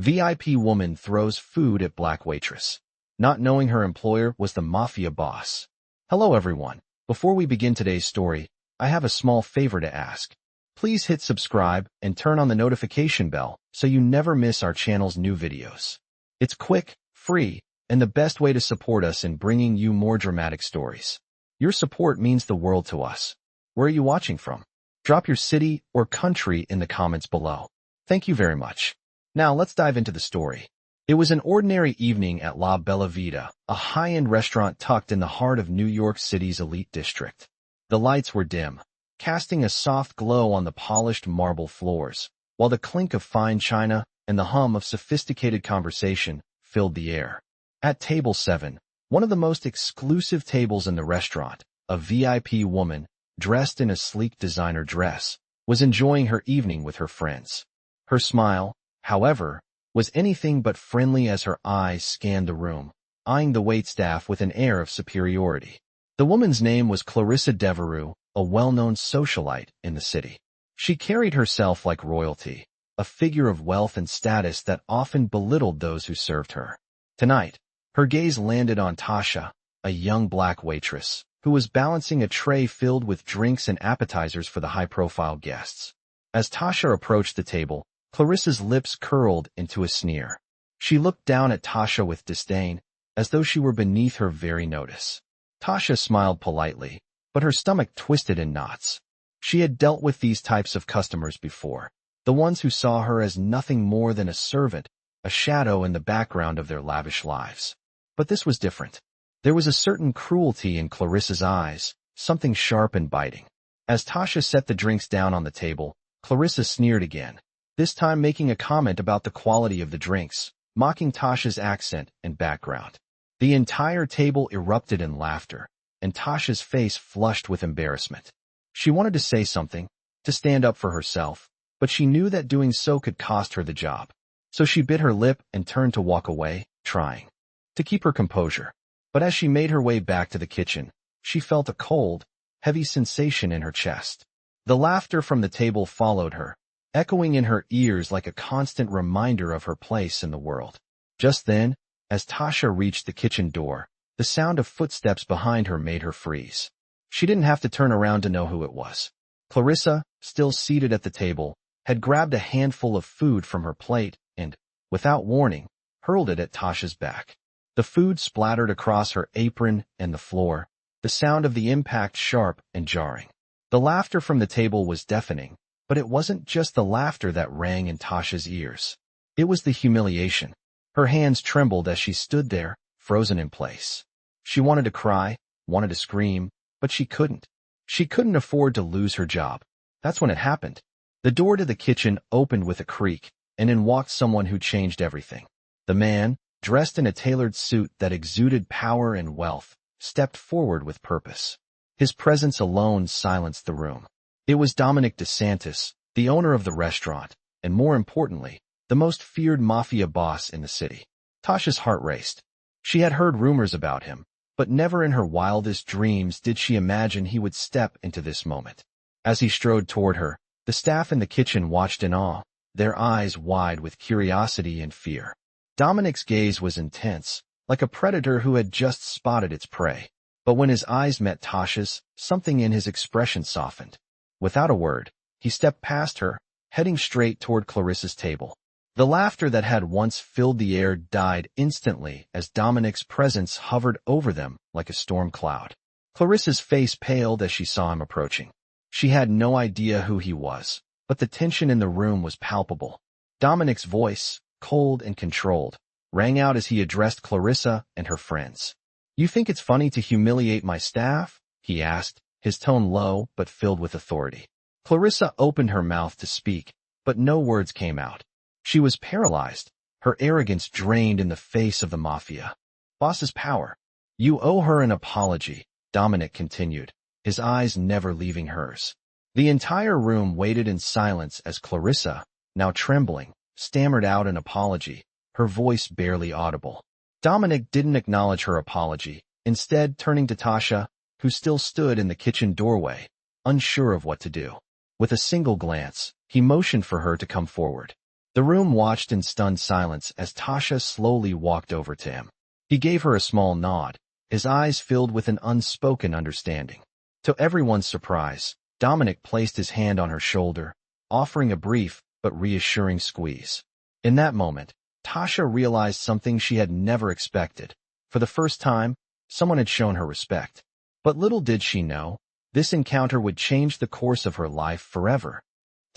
VIP woman throws food at black waitress, not knowing her employer was the Mafia boss. Hello everyone. Before we begin today's story, I have a small favor to ask. Please hit subscribe and turn on the notification bell so you never miss our channel's new videos. It's quick, free, and the best way to support us in bringing you more dramatic stories. Your support means the world to us. Where are you watching from? Drop your city or country in the comments below. Thank you very much. Now let's dive into the story. It was an ordinary evening at La Bella Vita, a high-end restaurant tucked in the heart of New York City's elite district. The lights were dim, casting a soft glow on the polished marble floors, while the clink of fine china and the hum of sophisticated conversation filled the air. At table 7, one of the most exclusive tables in the restaurant, a VIP woman, dressed in a sleek designer dress, was enjoying her evening with her friends. Her smile, however, was anything but friendly as her eyes scanned the room, eyeing the waitstaff with an air of superiority. The woman's name was Clarissa Devereux, a well-known socialite in the city. She carried herself like royalty, a figure of wealth and status that often belittled those who served her. Tonight, her gaze landed on Tasha, a young black waitress, who was balancing a tray filled with drinks and appetizers for the high-profile guests. As Tasha approached the table, Clarissa's lips curled into a sneer. She looked down at Tasha with disdain, as though she were beneath her very notice. Tasha smiled politely, but her stomach twisted in knots. She had dealt with these types of customers before, the ones who saw her as nothing more than a servant, a shadow in the background of their lavish lives. But this was different. There was a certain cruelty in Clarissa's eyes, something sharp and biting. As Tasha set the drinks down on the table, Clarissa sneered again, this time making a comment about the quality of the drinks, mocking Tasha's accent and background. The entire table erupted in laughter, and Tasha's face flushed with embarrassment. She wanted to say something, to stand up for herself, but she knew that doing so could cost her the job. So she bit her lip and turned to walk away, trying to keep her composure. But as she made her way back to the kitchen, she felt a cold, heavy sensation in her chest. The laughter from the table followed her, echoing in her ears like a constant reminder of her place in the world. Just then, as Tasha reached the kitchen door, the sound of footsteps behind her made her freeze. She didn't have to turn around to know who it was. Clarissa, still seated at the table, had grabbed a handful of food from her plate and, without warning, hurled it at Tasha's back. The food splattered across her apron and the floor, the sound of the impact sharp and jarring. The laughter from the table was deafening, but it wasn't just the laughter that rang in Tasha's ears. It was the humiliation. Her hands trembled as she stood there, frozen in place. She wanted to cry, wanted to scream, but she couldn't. She couldn't afford to lose her job. That's when it happened. The door to the kitchen opened with a creak, and in walked someone who changed everything. The man, dressed in a tailored suit that exuded power and wealth, stepped forward with purpose. His presence alone silenced the room. It was Dominic DeSantis, the owner of the restaurant, and more importantly, the most feared Mafia boss in the city. Tasha's heart raced. She had heard rumors about him, but never in her wildest dreams did she imagine he would step into this moment. As he strode toward her, the staff in the kitchen watched in awe, their eyes wide with curiosity and fear. Dominic's gaze was intense, like a predator who had just spotted its prey. But when his eyes met Tasha's, something in his expression softened. Without a word, he stepped past her, heading straight toward Clarissa's table. The laughter that had once filled the air died instantly as Dominic's presence hovered over them like a storm cloud. Clarissa's face paled as she saw him approaching. She had no idea who he was, but the tension in the room was palpable. Dominic's voice, cold and controlled, rang out as he addressed Clarissa and her friends. "You think it's funny to humiliate my staff?" he asked, his tone low but filled with authority. Clarissa opened her mouth to speak, but no words came out. She was paralyzed, her arrogance drained in the face of the Mafia. Boss's power. "You owe her an apology," Dominic continued, his eyes never leaving hers. The entire room waited in silence as Clarissa, now trembling, stammered out an apology, her voice barely audible. Dominic didn't acknowledge her apology, instead turning to Tasha, who still stood in the kitchen doorway, unsure of what to do. With a single glance, he motioned for her to come forward. The room watched in stunned silence as Tasha slowly walked over to him. He gave her a small nod, his eyes filled with an unspoken understanding. To everyone's surprise, Dominic placed his hand on her shoulder, offering a brief but reassuring squeeze. In that moment, Tasha realized something she had never expected. For the first time, someone had shown her respect. But little did she know, this encounter would change the course of her life forever.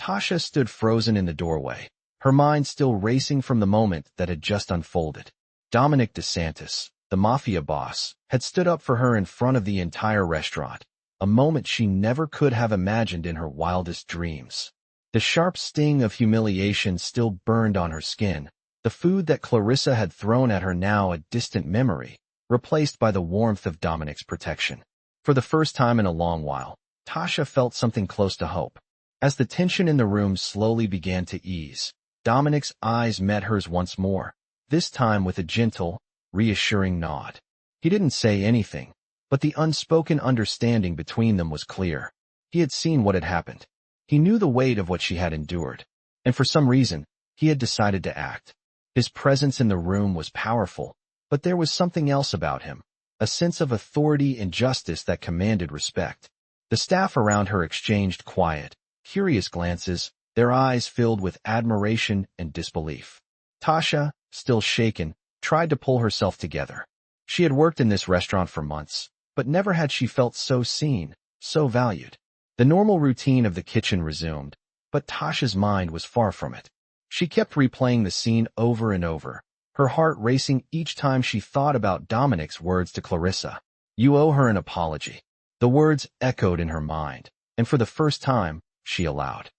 Tasha stood frozen in the doorway, her mind still racing from the moment that had just unfolded. Dominic DeSantis, the Mafia boss, had stood up for her in front of the entire restaurant, a moment she never could have imagined in her wildest dreams. The sharp sting of humiliation still burned on her skin, the food that Clarissa had thrown at her now a distant memory, replaced by the warmth of Dominic's protection. For the first time in a long while, Tasha felt something close to hope. As the tension in the room slowly began to ease, Dominic's eyes met hers once more, this time with a gentle, reassuring nod. He didn't say anything, but the unspoken understanding between them was clear. He had seen what had happened. He knew the weight of what she had endured, and for some reason, he had decided to act. His presence in the room was powerful, but there was something else about him, a sense of authority and justice that commanded respect. The staff around her exchanged quiet, curious glances, their eyes filled with admiration and disbelief. Tasha, still shaken, tried to pull herself together. She had worked in this restaurant for months, but never had she felt so seen, so valued. The normal routine of the kitchen resumed, but Tasha's mind was far from it. She kept replaying the scene over and over, her heart racing each time she thought about Dominic's words to Clarissa. "You owe her an apology." The words echoed in her mind, and for the first time, she allowed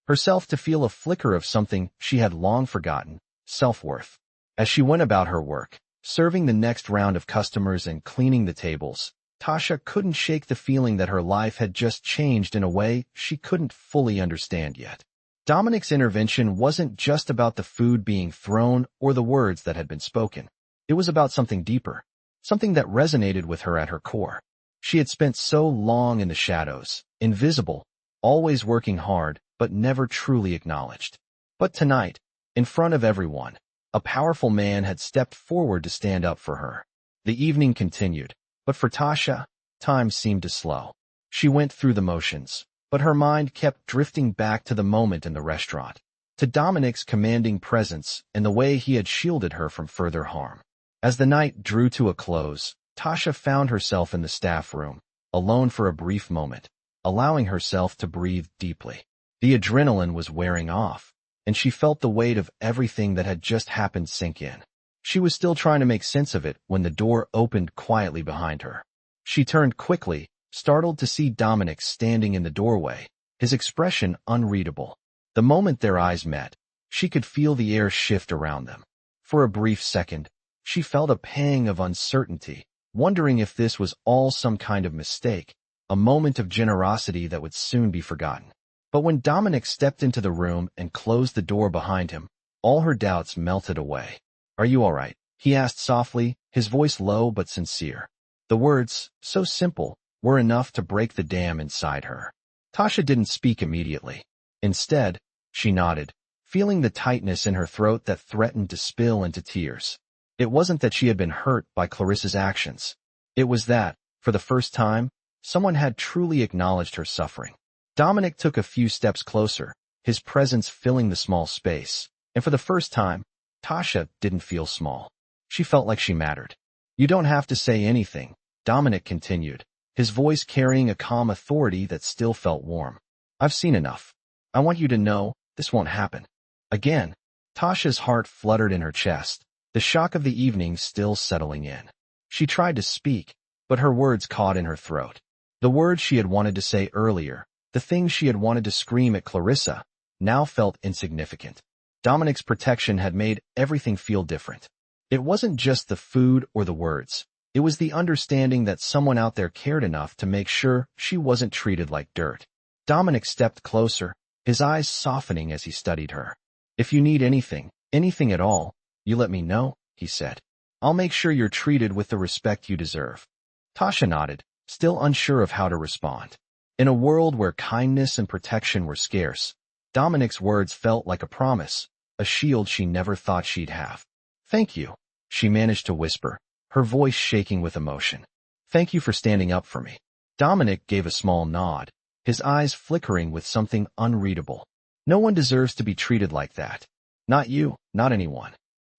herself to feel a flicker of something she had long forgotten, self-worth. As she went about her work, serving the next round of customers and cleaning the tables, Tasha couldn't shake the feeling that her life had just changed in a way she couldn't fully understand yet. Dominic's intervention wasn't just about the food being thrown or the words that had been spoken. It was about something deeper, something that resonated with her at her core. She had spent so long in the shadows, invisible, always working hard, but never truly acknowledged. But tonight, in front of everyone, a powerful man had stepped forward to stand up for her. The evening continued, but for Tasha, time seemed to slow. She went through the motions, but her mind kept drifting back to the moment in the restaurant, to Dominic's commanding presence and the way he had shielded her from further harm. As the night drew to a close, Tasha found herself in the staff room, alone for a brief moment, allowing herself to breathe deeply. The adrenaline was wearing off, and she felt the weight of everything that had just happened sink in. She was still trying to make sense of it when the door opened quietly behind her. She turned quickly, startled to see Dominic standing in the doorway, his expression unreadable. The moment their eyes met, she could feel the air shift around them. For a brief second, she felt a pang of uncertainty, wondering if this was all some kind of mistake, a moment of generosity that would soon be forgotten. But when Dominic stepped into the room and closed the door behind him, all her doubts melted away. "Are you all right?" he asked softly, his voice low but sincere. The words, so simple, were enough to break the dam inside her. Tasha didn't speak immediately. Instead, she nodded, feeling the tightness in her throat that threatened to spill into tears. It wasn't that she had been hurt by Clarissa's actions. It was that, for the first time, someone had truly acknowledged her suffering. Dominic took a few steps closer, his presence filling the small space, and for the first time, Tasha didn't feel small. She felt like she mattered. "You don't have to say anything," Dominic continued, his voice carrying a calm authority that still felt warm. "I've seen enough. I want you to know, this won't happen again." Tasha's heart fluttered in her chest, the shock of the evening still settling in. She tried to speak, but her words caught in her throat. The words she had wanted to say earlier, the things she had wanted to scream at Clarissa, now felt insignificant. Dominic's protection had made everything feel different. It wasn't just the food or the words. It was the understanding that someone out there cared enough to make sure she wasn't treated like dirt. Dominic stepped closer, his eyes softening as he studied her. "If you need anything, anything at all, you let me know," he said. "I'll make sure you're treated with the respect you deserve." Tasha nodded, still unsure of how to respond. In a world where kindness and protection were scarce, Dominic's words felt like a promise, a shield she never thought she'd have. "Thank you," she managed to whisper, her voice shaking with emotion. "Thank you for standing up for me." Dominic gave a small nod, his eyes flickering with something unreadable. "No one deserves to be treated like that. Not you, not anyone."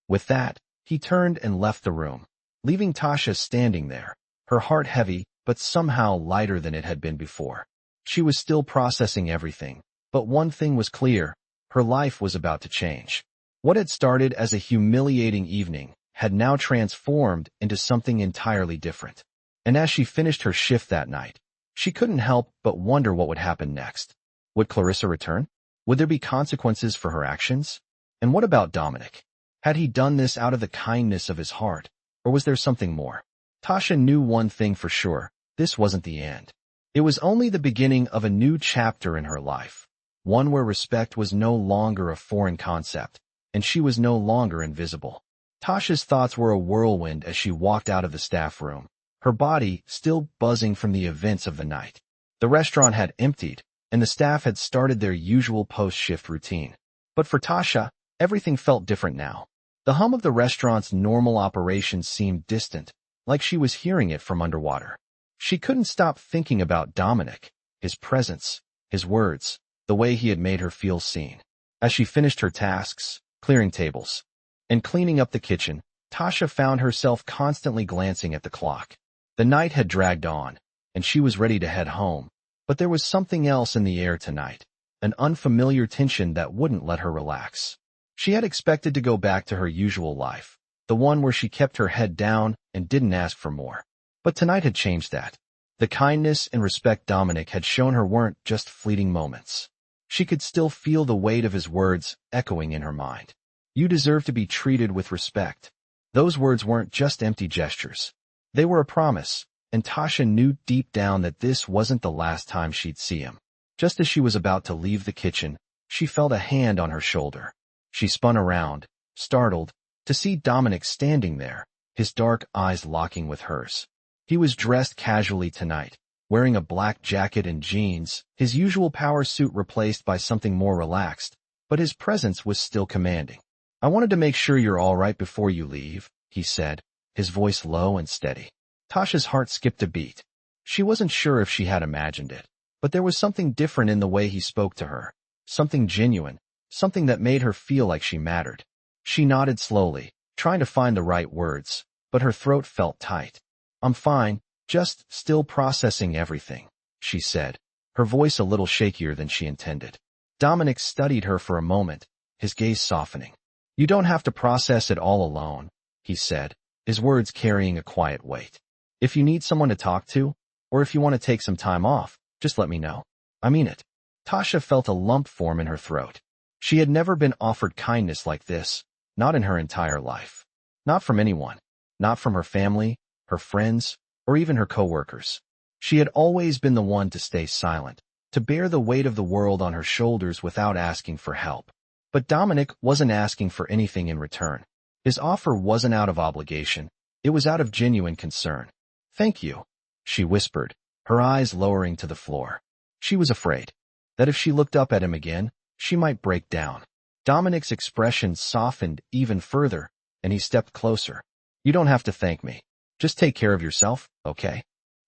With that, he turned and left the room, leaving Tasha standing there, her heart heavy but somehow lighter than it had been before. She was still processing everything, but one thing was clear: her life was about to change. What had started as a humiliating evening had now transformed into something entirely different. And as she finished her shift that night, she couldn't help but wonder what would happen next. Would Clarissa return? Would there be consequences for her actions? And what about Dominic? Had he done this out of the kindness of his heart, or was there something more? Tasha knew one thing for sure: this wasn't the end. It was only the beginning of a new chapter in her life, one where respect was no longer a foreign concept, and she was no longer invisible. Tasha's thoughts were a whirlwind as she walked out of the staff room, her body still buzzing from the events of the night. The restaurant had emptied, and the staff had started their usual post-shift routine. But for Tasha, everything felt different now. The hum of the restaurant's normal operations seemed distant, like she was hearing it from underwater. She couldn't stop thinking about Dominic, his presence, his words, the way he had made her feel seen. As she finished her tasks, clearing tables, and cleaning up the kitchen, Tasha found herself constantly glancing at the clock. The night had dragged on, and she was ready to head home. But there was something else in the air tonight, an unfamiliar tension that wouldn't let her relax. She had expected to go back to her usual life, the one where she kept her head down and didn't ask for more. But tonight had changed that. The kindness and respect Dominic had shown her weren't just fleeting moments. She could still feel the weight of his words echoing in her mind. "You deserve to be treated with respect." Those words weren't just empty gestures. They were a promise, and Tasha knew deep down that this wasn't the last time she'd see him. Just as she was about to leave the kitchen, she felt a hand on her shoulder. She spun around, startled, to see Dominic standing there, his dark eyes locking with hers. He was dressed casually tonight, wearing a black jacket and jeans, his usual power suit replaced by something more relaxed, but his presence was still commanding. "I wanted to make sure you're all right before you leave," he said, his voice low and steady. Tasha's heart skipped a beat. She wasn't sure if she had imagined it, but there was something different in the way he spoke to her, something genuine, something that made her feel like she mattered. She nodded slowly, trying to find the right words, but her throat felt tight. "I'm fine, just still processing everything," she said, her voice a little shakier than she intended. Dominic studied her for a moment, his gaze softening. "You don't have to process it all alone," he said, his words carrying a quiet weight. "If you need someone to talk to, or if you want to take some time off, just let me know. I mean it." Tasha felt a lump form in her throat. She had never been offered kindness like this, not in her entire life. Not from anyone. Not from her family, her friends, or even her coworkers. She had always been the one to stay silent, to bear the weight of the world on her shoulders without asking for help. But Dominic wasn't asking for anything in return. His offer wasn't out of obligation, it was out of genuine concern. "Thank you," she whispered, her eyes lowering to the floor. She was afraid that if she looked up at him again, she might break down. Dominic's expression softened even further, and he stepped closer. "You don't have to thank me. Just take care of yourself, okay?"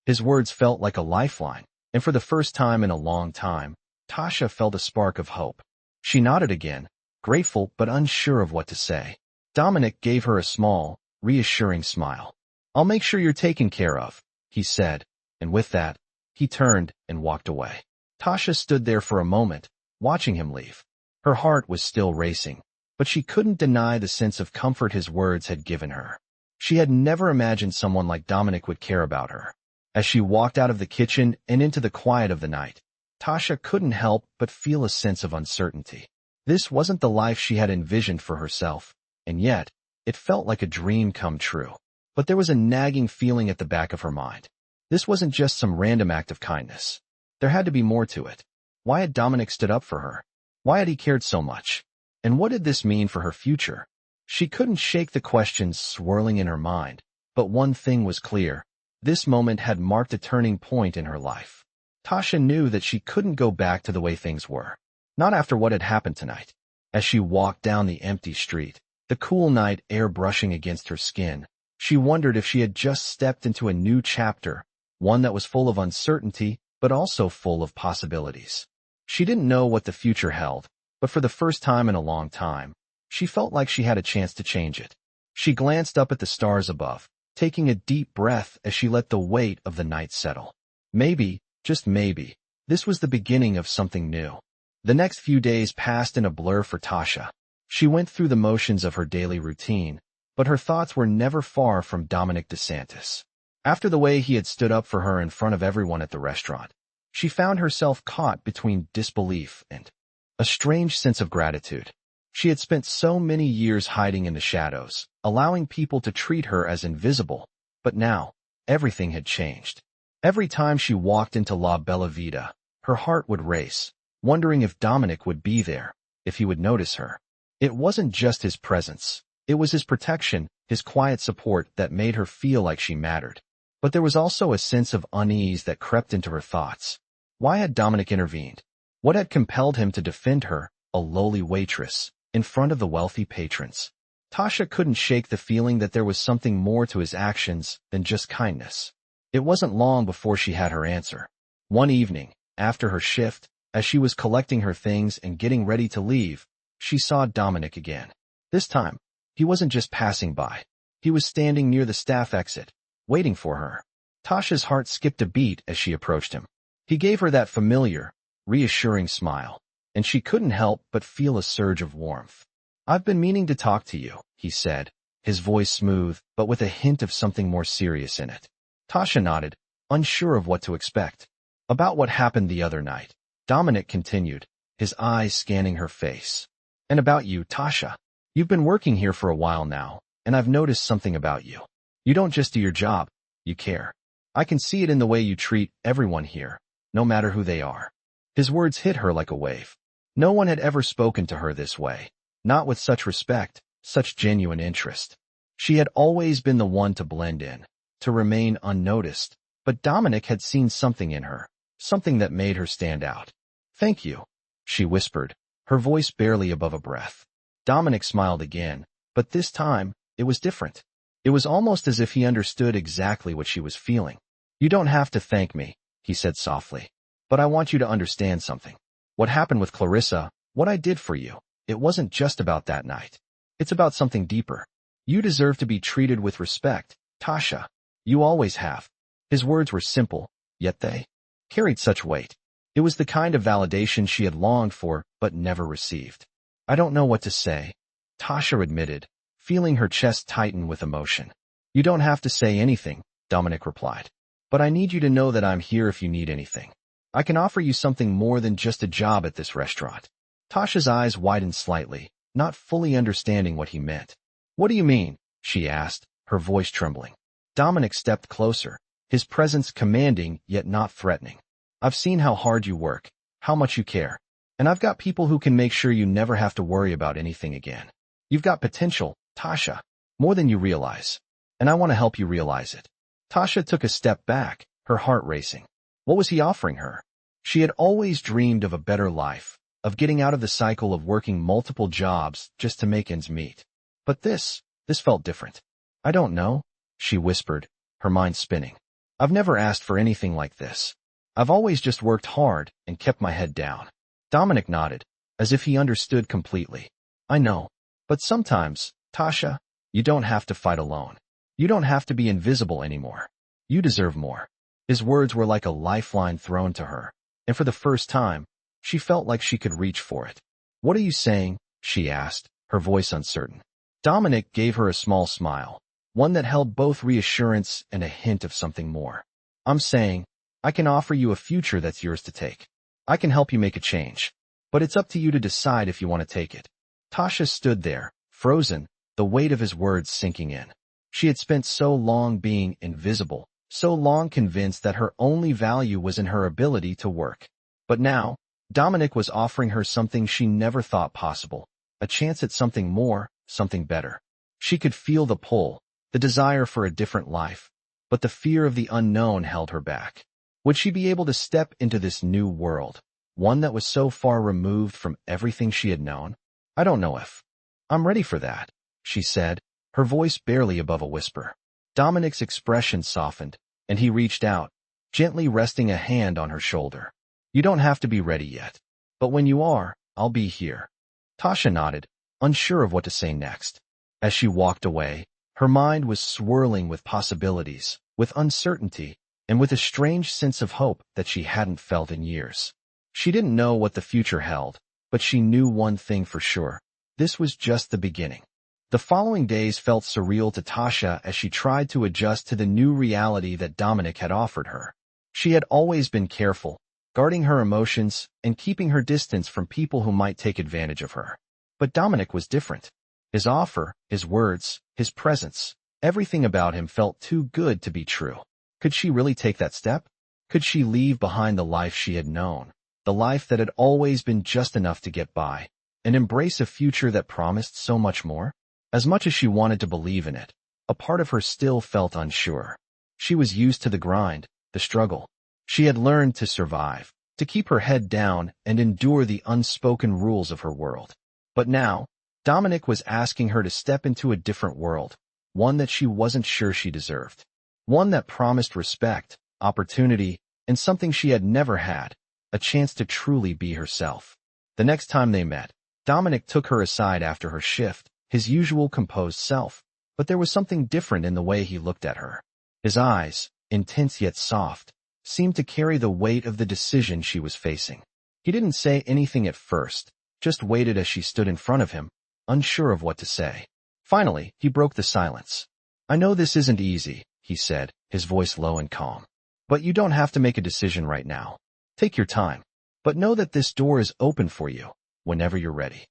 His words felt like a lifeline, and for the first time in a long time, Tasha felt a spark of hope. She nodded again, grateful but unsure of what to say. Dominic gave her a small, reassuring smile. "I'll make sure you're taken care of," he said, and with that, he turned and walked away. Tasha stood there for a moment, watching him leave. Her heart was still racing, but she couldn't deny the sense of comfort his words had given her. She had never imagined someone like Dominic would care about her. As she walked out of the kitchen and into the quiet of the night, Tasha couldn't help but feel a sense of uncertainty. This wasn't the life she had envisioned for herself, and yet, it felt like a dream come true. But there was a nagging feeling at the back of her mind. This wasn't just some random act of kindness. There had to be more to it. Why had Dominic stood up for her? Why had he cared so much? And what did this mean for her future? She couldn't shake the questions swirling in her mind, but one thing was clear. This moment had marked a turning point in her life. Tasha knew that she couldn't go back to the way things were. Not after what had happened tonight. As she walked down the empty street, the cool night air brushing against her skin, she wondered if she had just stepped into a new chapter, one that was full of uncertainty, but also full of possibilities. She didn't know what the future held, but for the first time in a long time, she felt like she had a chance to change it. She glanced up at the stars above, taking a deep breath as she let the weight of the night settle. Maybe, just maybe, this was the beginning of something new. The next few days passed in a blur for Tasha. She went through the motions of her daily routine, but her thoughts were never far from Dominic DeSantis. After the way he had stood up for her in front of everyone at the restaurant, she found herself caught between disbelief and a strange sense of gratitude. She had spent so many years hiding in the shadows, allowing people to treat her as invisible, but now, everything had changed. Every time she walked into La Bella Vita, her heart would race, wondering if Dominic would be there, if he would notice her. It wasn't just his presence, it was his protection, his quiet support that made her feel like she mattered. But there was also a sense of unease that crept into her thoughts. Why had Dominic intervened? What had compelled him to defend her, a lowly waitress, in front of the wealthy patrons? Tasha couldn't shake the feeling that there was something more to his actions than just kindness. It wasn't long before she had her answer. One evening, after her shift, as she was collecting her things and getting ready to leave, she saw Dominic again. This time, he wasn't just passing by. He was standing near the staff exit, waiting for her. Tasha's heart skipped a beat as she approached him. He gave her that familiar, reassuring smile, and she couldn't help but feel a surge of warmth. "I've been meaning to talk to you," he said, his voice smooth, but with a hint of something more serious in it. Tasha nodded, unsure of what to expect. "About what happened the other night," Dominic continued, his eyes scanning her face. "And about you, Tasha. You've been working here for a while now, and I've noticed something about you. You don't just do your job, you care. I can see it in the way you treat everyone here, no matter who they are." His words hit her like a wave. No one had ever spoken to her this way, not with such respect, such genuine interest. She had always been the one to blend in, to remain unnoticed, but Dominic had seen something in her, something that made her stand out. "Thank you," she whispered, her voice barely above a breath. Dominic smiled again, but this time, it was different. It was almost as if he understood exactly what she was feeling. "You don't have to thank me," he said softly, "but I want you to understand something. What happened with Clarissa, what I did for you, it wasn't just about that night. It's about something deeper. You deserve to be treated with respect, Tasha. You always have." His words were simple, yet they carried such weight. It was the kind of validation she had longed for but never received. "I don't know what to say," Tasha admitted, feeling her chest tighten with emotion. "You don't have to say anything," Dominic replied. "But I need you to know that I'm here if you need anything. I can offer you something more than just a job at this restaurant." Tasha's eyes widened slightly, not fully understanding what he meant. "What do you mean?" she asked, her voice trembling. Dominic stepped closer, his presence commanding yet not threatening. "I've seen how hard you work, how much you care, and I've got people who can make sure you never have to worry about anything again. You've got potential, Tasha, more than you realize, and I want to help you realize it." Tasha took a step back, her heart racing. What was he offering her? She had always dreamed of a better life, of getting out of the cycle of working multiple jobs just to make ends meet. But this felt different. "I don't know," she whispered, her mind spinning. "I've never asked for anything like this. I've always just worked hard and kept my head down." Dominic nodded, as if he understood completely. "I know. But sometimes, Tasha, you don't have to fight alone. You don't have to be invisible anymore. You deserve more." His words were like a lifeline thrown to her, and for the first time, she felt like she could reach for it. "What are you saying?" she asked, her voice uncertain. Dominic gave her a small smile, one that held both reassurance and a hint of something more. "I'm saying, I can offer you a future that's yours to take. I can help you make a change. But it's up to you to decide if you want to take it." Tasha stood there, frozen, the weight of his words sinking in. She had spent so long being invisible, so long convinced that her only value was in her ability to work. But now, Dominic was offering her something she never thought possible, a chance at something more, something better. She could feel the pull, the desire for a different life, but the fear of the unknown held her back. Would she be able to step into this new world, one that was so far removed from everything she had known? I don't know if I'm ready for that, she said, her voice barely above a whisper. Dominic's expression softened, and he reached out, gently resting a hand on her shoulder. You don't have to be ready yet. But when you are, I'll be here. Tasha nodded, unsure of what to say next. As she walked away, her mind was swirling with possibilities, with uncertainty, and with a strange sense of hope that she hadn't felt in years. She didn't know what the future held, but she knew one thing for sure. This was just the beginning. The following days felt surreal to Tasha as she tried to adjust to the new reality that Dominic had offered her. She had always been careful, guarding her emotions and keeping her distance from people who might take advantage of her. But Dominic was different. His offer, his words, his presence, everything about him felt too good to be true. Could she really take that step? Could she leave behind the life she had known, the life that had always been just enough to get by, and embrace a future that promised so much more? As much as she wanted to believe in it, a part of her still felt unsure. She was used to the grind, the struggle. She had learned to survive, to keep her head down and endure the unspoken rules of her world. But now, Dominic was asking her to step into a different world, one that she wasn't sure she deserved. One that promised respect, opportunity, and something she had never had, a chance to truly be herself. The next time they met, Dominic took her aside after her shift, his usual composed self, but there was something different in the way he looked at her. His eyes, intense yet soft, seemed to carry the weight of the decision she was facing. He didn't say anything at first, just waited as she stood in front of him, unsure of what to say. Finally, he broke the silence. I know this isn't easy, he said, his voice low and calm. But you don't have to make a decision right now. Take your time. But know that this door is open for you, whenever you're ready.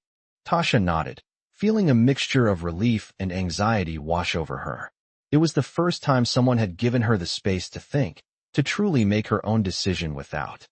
Tasha nodded, feeling a mixture of relief and anxiety wash over her. It was the first time someone had given her the space to think, to truly make her own decision without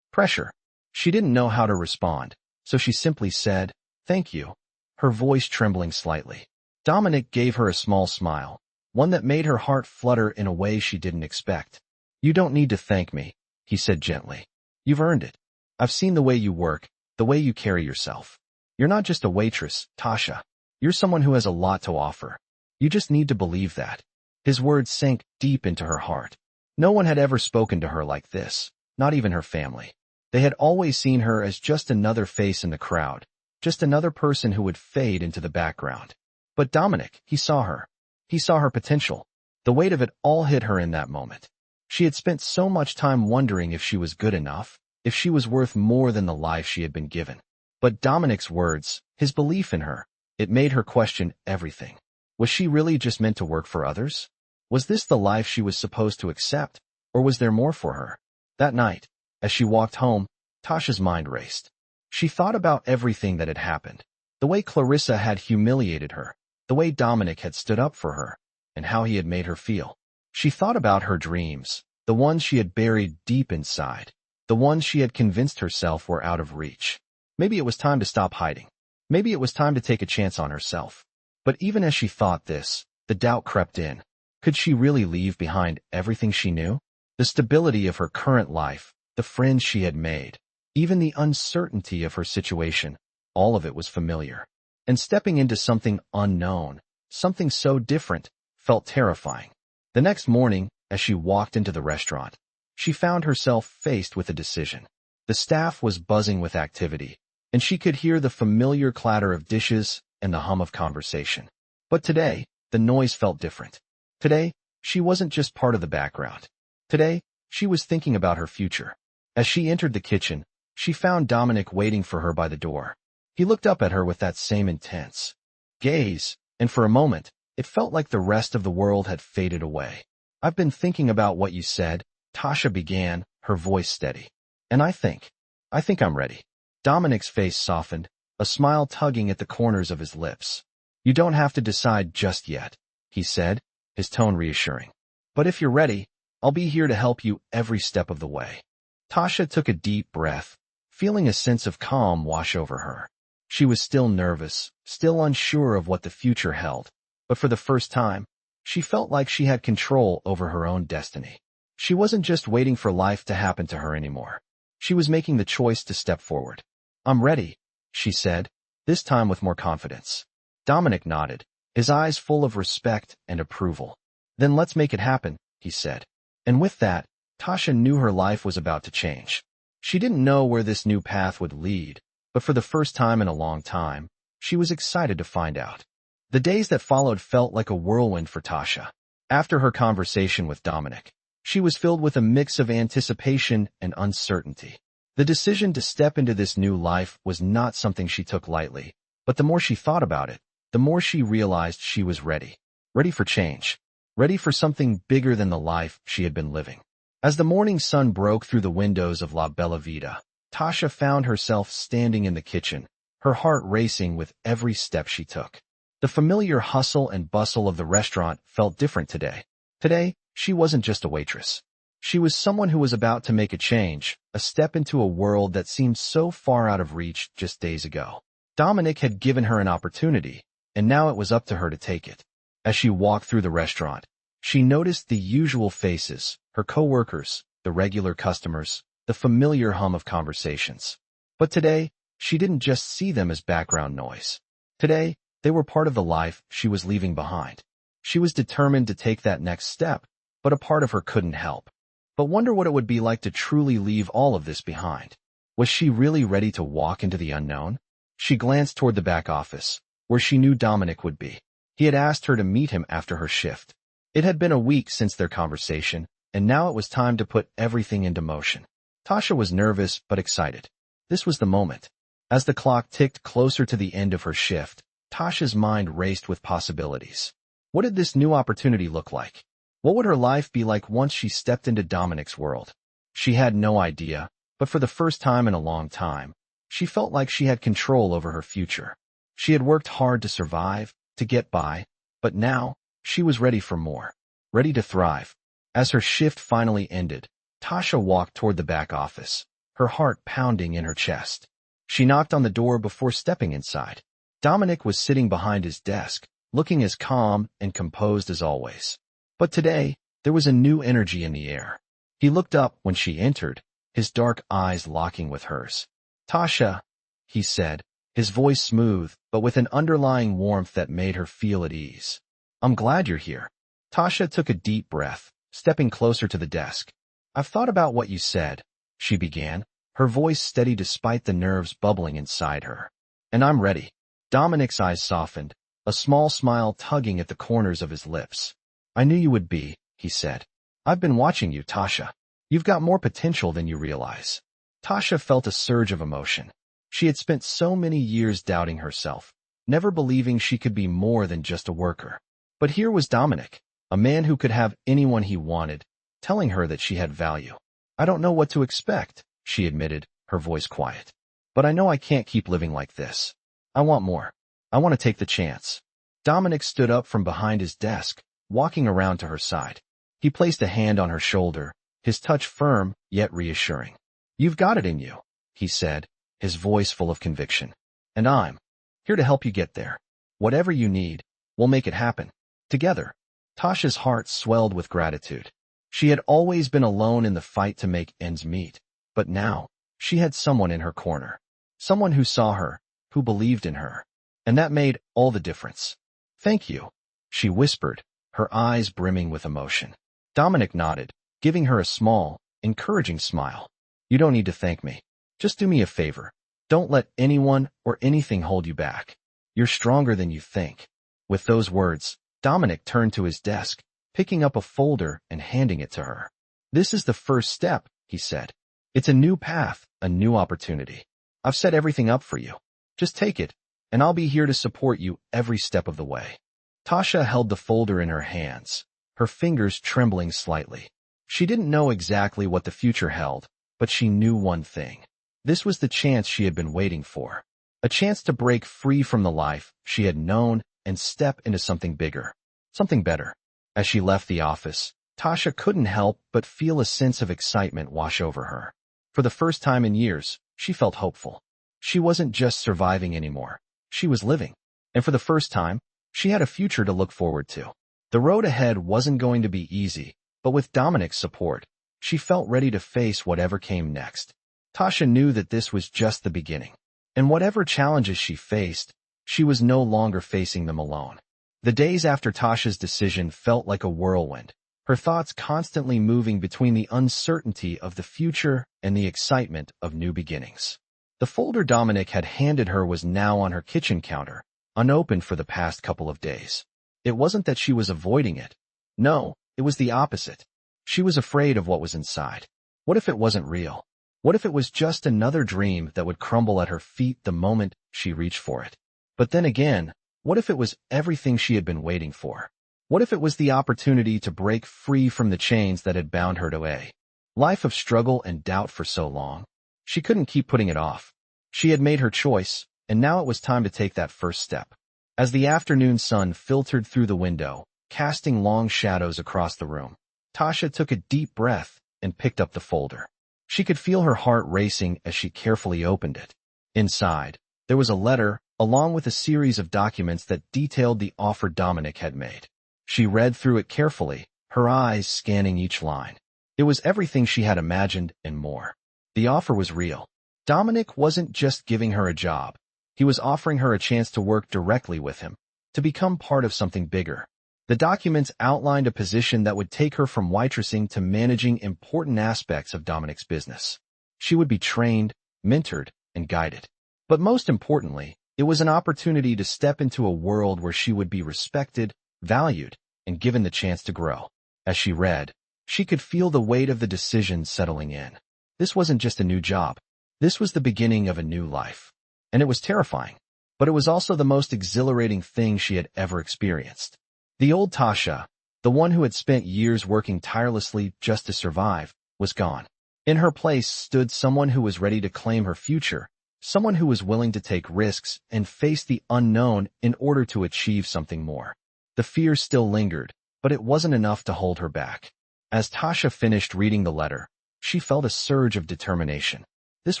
pressure. She didn't know how to respond, so she simply said, "Thank you," her voice trembling slightly. Dominic gave her a small smile, one that made her heart flutter in a way she didn't expect. You don't need to thank me, he said gently. You've earned it. I've seen the way you work, the way you carry yourself. You're not just a waitress, Tasha. You're someone who has a lot to offer. You just need to believe that. His words sank deep into her heart. No one had ever spoken to her like this, not even her family. They had always seen her as just another face in the crowd, just another person who would fade into the background. But Dominic, he saw her. He saw her potential. The weight of it all hit her in that moment. She had spent so much time wondering if she was good enough, if she was worth more than the life she had been given. But Dominic's words, his belief in her, it made her question everything. Was she really just meant to work for others? Was this the life she was supposed to accept, or was there more for her? That night, as she walked home, Tasha's mind raced. She thought about everything that had happened, the way Clarissa had humiliated her, the way Dominic had stood up for her, and how he had made her feel. She thought about her dreams, the ones she had buried deep inside, the ones she had convinced herself were out of reach. Maybe it was time to stop hiding. Maybe it was time to take a chance on herself. But even as she thought this, the doubt crept in. Could she really leave behind everything she knew? The stability of her current life, the friends she had made, even the uncertainty of her situation, all of it was familiar. And stepping into something unknown, something so different, felt terrifying. The next morning, as she walked into the restaurant, she found herself faced with a decision. The staff was buzzing with activity, and she could hear the familiar clatter of dishes and the hum of conversation. But today, the noise felt different. Today, she wasn't just part of the background. Today, she was thinking about her future. As she entered the kitchen, she found Dominic waiting for her by the door. He looked up at her with that same intense gaze, and for a moment, it felt like the rest of the world had faded away. I've been thinking about what you said, Tasha began, her voice steady. And I think I'm ready. Dominic's face softened, a smile tugging at the corners of his lips. You don't have to decide just yet, he said, his tone reassuring. But if you're ready, I'll be here to help you every step of the way. Tasha took a deep breath, feeling a sense of calm wash over her. She was still nervous, still unsure of what the future held, but for the first time, she felt like she had control over her own destiny. She wasn't just waiting for life to happen to her anymore. She was making the choice to step forward. I'm ready, she said, this time with more confidence. Dominic nodded, his eyes full of respect and approval. Then let's make it happen, he said. And with that, Tasha knew her life was about to change. She didn't know where this new path would lead, but for the first time in a long time, she was excited to find out. The days that followed felt like a whirlwind for Tasha. After her conversation with Dominic, she was filled with a mix of anticipation and uncertainty. The decision to step into this new life was not something she took lightly, but the more she thought about it, the more she realized she was ready. Ready for change. Ready for something bigger than the life she had been living. As the morning sun broke through the windows of La Bella Vita, Tasha found herself standing in the kitchen, her heart racing with every step she took. The familiar hustle and bustle of the restaurant felt different today. Today, she wasn't just a waitress. She was someone who was about to make a change, a step into a world that seemed so far out of reach just days ago. Dominic had given her an opportunity, and now it was up to her to take it. As she walked through the restaurant, she noticed the usual faces, her coworkers, the regular customers, the familiar hum of conversations. But today, she didn't just see them as background noise. Today, they were part of the life she was leaving behind. She was determined to take that next step, but a part of her couldn't help. But wonder what it would be like to truly leave all of this behind. Was she really ready to walk into the unknown? She glanced toward the back office, where she knew Dominic would be. He had asked her to meet him after her shift. It had been a week since their conversation, and now it was time to put everything into motion. Tasha was nervous but excited. This was the moment. As the clock ticked closer to the end of her shift, Tasha's mind raced with possibilities. What did this new opportunity look like? What would her life be like once she stepped into Dominic's world? She had no idea, but for the first time in a long time, she felt like she had control over her future. She had worked hard to survive, to get by, but now, she was ready for more. Ready to thrive. As her shift finally ended, Tasha walked toward the back office, her heart pounding in her chest. She knocked on the door before stepping inside. Dominic was sitting behind his desk, looking as calm and composed as always. But today, there was a new energy in the air. He looked up when she entered, his dark eyes locking with hers. "Tasha," he said, his voice smooth, but with an underlying warmth that made her feel at ease. "I'm glad you're here." Tasha took a deep breath, stepping closer to the desk. "I've thought about what you said," she began, her voice steady despite the nerves bubbling inside her. "And I'm ready." Dominic's eyes softened, a small smile tugging at the corners of his lips. "I knew you would be," he said. "I've been watching you, Tasha. You've got more potential than you realize." Tasha felt a surge of emotion. She had spent so many years doubting herself, never believing she could be more than just a worker. But here was Dominic, a man who could have anyone he wanted, telling her that she had value. "I don't know what to expect," she admitted, her voice quiet. "But I know I can't keep living like this. I want more. I want to take the chance." Dominic stood up from behind his desk, walking around to her side. He placed a hand on her shoulder, his touch firm yet reassuring. "You've got it in you," he said, his voice full of conviction. "And I'm here to help you get there. Whatever you need, we'll make it happen. Together." Tasha's heart swelled with gratitude. She had always been alone in the fight to make ends meet, but now, she had someone in her corner. Someone who saw her, who believed in her. And that made all the difference. "Thank you," she whispered, her eyes brimming with emotion. Dominic nodded, giving her a small, encouraging smile. "You don't need to thank me. Just do me a favor. Don't let anyone or anything hold you back. You're stronger than you think." With those words, Dominic turned to his desk, picking up a folder and handing it to her. "This is the first step," he said. "It's a new path, a new opportunity. I've set everything up for you. Just take it, and I'll be here to support you every step of the way." Tasha held the folder in her hands, her fingers trembling slightly. She didn't know exactly what the future held, but she knew one thing. This was the chance she had been waiting for. A chance to break free from the life she had known and step into something bigger, something better. As she left the office, Tasha couldn't help but feel a sense of excitement wash over her. For the first time in years, she felt hopeful. She wasn't just surviving anymore. She was living. And for the first time, she had a future to look forward to. The road ahead wasn't going to be easy, but with Dominic's support, she felt ready to face whatever came next. Tasha knew that this was just the beginning. And whatever challenges she faced, she was no longer facing them alone. The days after Tasha's decision felt like a whirlwind, her thoughts constantly moving between the uncertainty of the future and the excitement of new beginnings. The folder Dominic had handed her was now on her kitchen counter, unopened for the past couple of days. It wasn't that she was avoiding it. No, it was the opposite. She was afraid of what was inside. What if it wasn't real? What if it was just another dream that would crumble at her feet the moment she reached for it? But then again, what if it was everything she had been waiting for? What if it was the opportunity to break free from the chains that had bound her to a life of struggle and doubt for so long? She couldn't keep putting it off. She had made her choice, and now it was time to take that first step. As the afternoon sun filtered through the window, casting long shadows across the room, Tasha took a deep breath and picked up the folder. She could feel her heart racing as she carefully opened it. Inside, there was a letter, along with a series of documents that detailed the offer Dominic had made. She read through it carefully, her eyes scanning each line. It was everything she had imagined and more. The offer was real. Dominic wasn't just giving her a job. He was offering her a chance to work directly with him, to become part of something bigger. The documents outlined a position that would take her from waitressing to managing important aspects of Dominic's business. She would be trained, mentored, and guided. But most importantly, it was an opportunity to step into a world where she would be respected, valued, and given the chance to grow. As she read, she could feel the weight of the decision settling in. This wasn't just a new job. This was the beginning of a new life. And it was terrifying. But it was also the most exhilarating thing she had ever experienced. The old Tasha, the one who had spent years working tirelessly just to survive, was gone. In her place stood someone who was ready to claim her future, someone who was willing to take risks and face the unknown in order to achieve something more. The fear still lingered, but it wasn't enough to hold her back. As Tasha finished reading the letter, she felt a surge of determination. This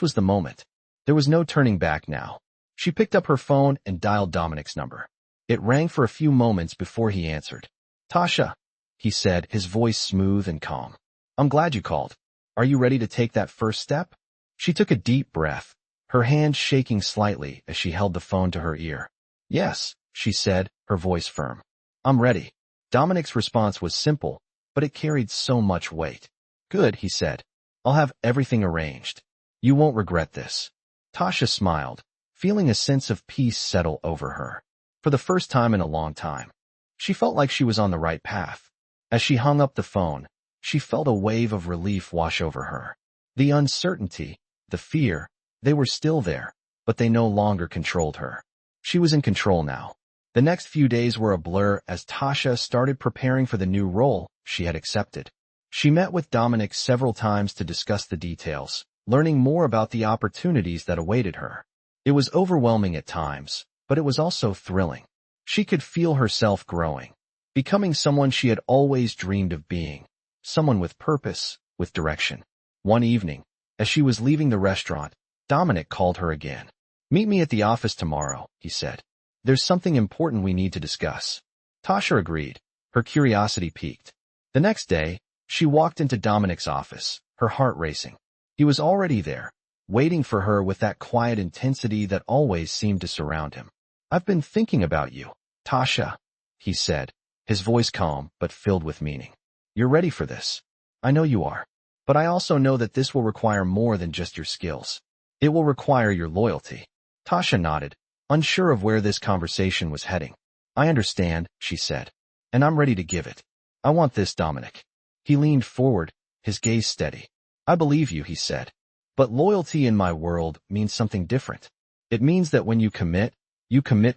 was the moment. There was no turning back now. She picked up her phone and dialed Dominic's number. It rang for a few moments before he answered. "Tasha," he said, his voice smooth and calm. "I'm glad you called. Are you ready to take that first step?" She took a deep breath, her hand shaking slightly as she held the phone to her ear. "Yes," she said, her voice firm. "I'm ready." Dominic's response was simple, but it carried so much weight. "Good," he said. "I'll have everything arranged. You won't regret this." Tasha smiled, feeling a sense of peace settle over her. For the first time in a long time, she felt like she was on the right path. As she hung up the phone, she felt a wave of relief wash over her. The uncertainty, the fear, they were still there, but they no longer controlled her. She was in control now. The next few days were a blur as Tasha started preparing for the new role she had accepted. She met with Dominic several times to discuss the details, learning more about the opportunities that awaited her. It was overwhelming at times, but it was also thrilling. She could feel herself growing, becoming someone she had always dreamed of being, someone with purpose, with direction. One evening, as she was leaving the restaurant, Dominic called her again. "Meet me at the office tomorrow," he said. "There's something important we need to discuss." Tasha agreed, her curiosity piqued. The next day, she walked into Dominic's office, her heart racing. He was already there, waiting for her with that quiet intensity that always seemed to surround him. "I've been thinking about you, Tasha," he said, his voice calm but filled with meaning. "You're ready for this. I know you are. But I also know that this will require more than just your skills. It will require your loyalty." Tasha nodded, unsure of where this conversation was heading. "I understand," she said, "and I'm ready to give it. I want this, Dominic." He leaned forward, his gaze steady. "I believe you," he said. "But loyalty in my world means something different. It means that when you commit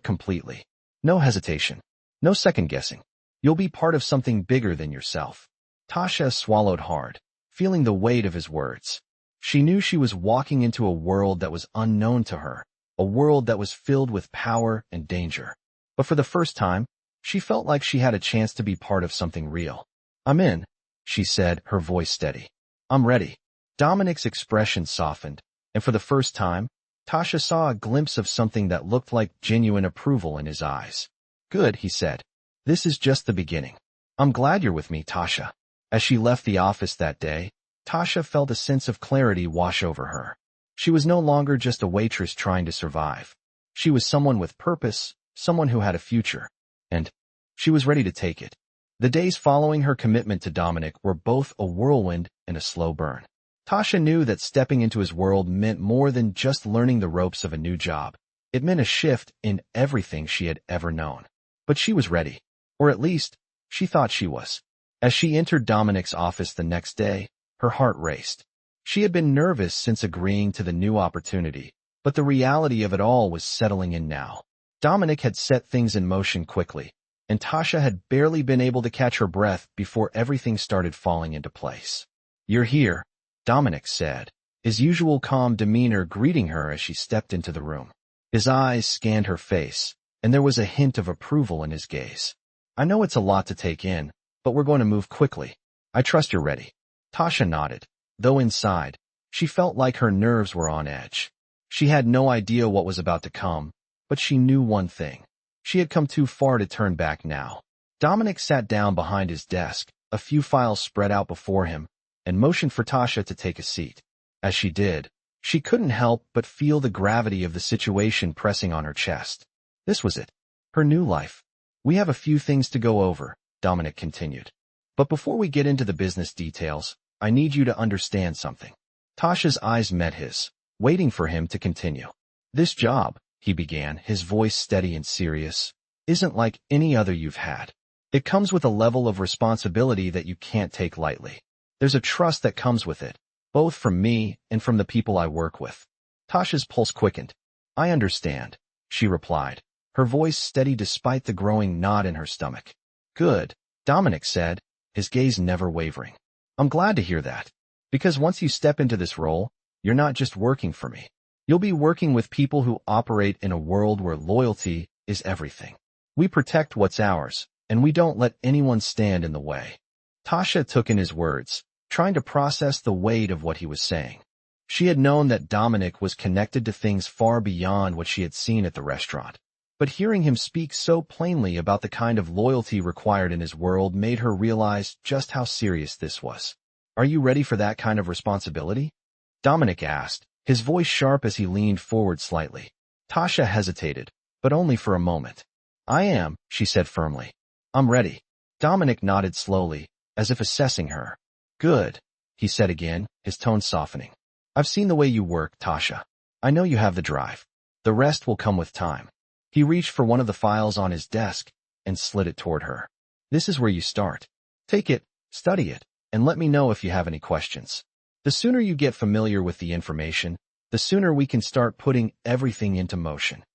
completely. No hesitation. No second-guessing. You'll be part of something bigger than yourself." Tasha swallowed hard, feeling the weight of his words. She knew she was walking into a world that was unknown to her, a world that was filled with power and danger. But for the first time, she felt like she had a chance to be part of something real. "I'm in," she said, her voice steady. "I'm ready." Dominic's expression softened, and for the first time, Tasha saw a glimpse of something that looked like genuine approval in his eyes. "Good," he said. "This is just the beginning. I'm glad you're with me, Tasha." As she left the office that day, Tasha felt a sense of clarity wash over her. She was no longer just a waitress trying to survive. She was someone with purpose, someone who had a future. And she was ready to take it. The days following her commitment to Dominic were both a whirlwind and a slow burn. Tasha knew that stepping into his world meant more than just learning the ropes of a new job. It meant a shift in everything she had ever known. But she was ready. Or at least, she thought she was. As she entered Dominic's office the next day, her heart raced. She had been nervous since agreeing to the new opportunity, but the reality of it all was settling in now. Dominic had set things in motion quickly, and Tasha had barely been able to catch her breath before everything started falling into place. "You're here," Dominic said, his usual calm demeanor greeting her as she stepped into the room. His eyes scanned her face, and there was a hint of approval in his gaze. "I know it's a lot to take in, but we're going to move quickly. I trust you're ready." Tasha nodded, though inside, she felt like her nerves were on edge. She had no idea what was about to come, but she knew one thing. She had come too far to turn back now. Dominic sat down behind his desk, a few files spread out before him, and motioned for Tasha to take a seat. As she did, she couldn't help but feel the gravity of the situation pressing on her chest. This was it. Her new life. "We have a few things to go over," Dominic continued. "But before we get into the business details, I need you to understand something." Tasha's eyes met his, waiting for him to continue. "This job," he began, his voice steady and serious, "isn't like any other you've had. It comes with a level of responsibility that you can't take lightly. There's a trust that comes with it, both from me and from the people I work with." Tasha's pulse quickened. "I understand," she replied, her voice steady despite the growing knot in her stomach. "Good," Dominic said, his gaze never wavering. "I'm glad to hear that. Because once you step into this role, you're not just working for me. You'll be working with people who operate in a world where loyalty is everything. We protect what's ours, and we don't let anyone stand in the way." Tasha took in his words, trying to process the weight of what he was saying. She had known that Dominic was connected to things far beyond what she had seen at the restaurant. But hearing him speak so plainly about the kind of loyalty required in his world made her realize just how serious this was. "Are you ready for that kind of responsibility?" Dominic asked, his voice sharp as he leaned forward slightly. Tasha hesitated, but only for a moment. "I am," she said firmly. "I'm ready." Dominic nodded slowly, as if assessing her. "Good," he said again, his tone softening. "I've seen the way you work, Tasha. I know you have the drive. The rest will come with time." He reached for one of the files on his desk and slid it toward her. "This is where you start. Take it, study it, and let me know if you have any questions. The sooner you get familiar with the information, the sooner we can start putting everything into motion."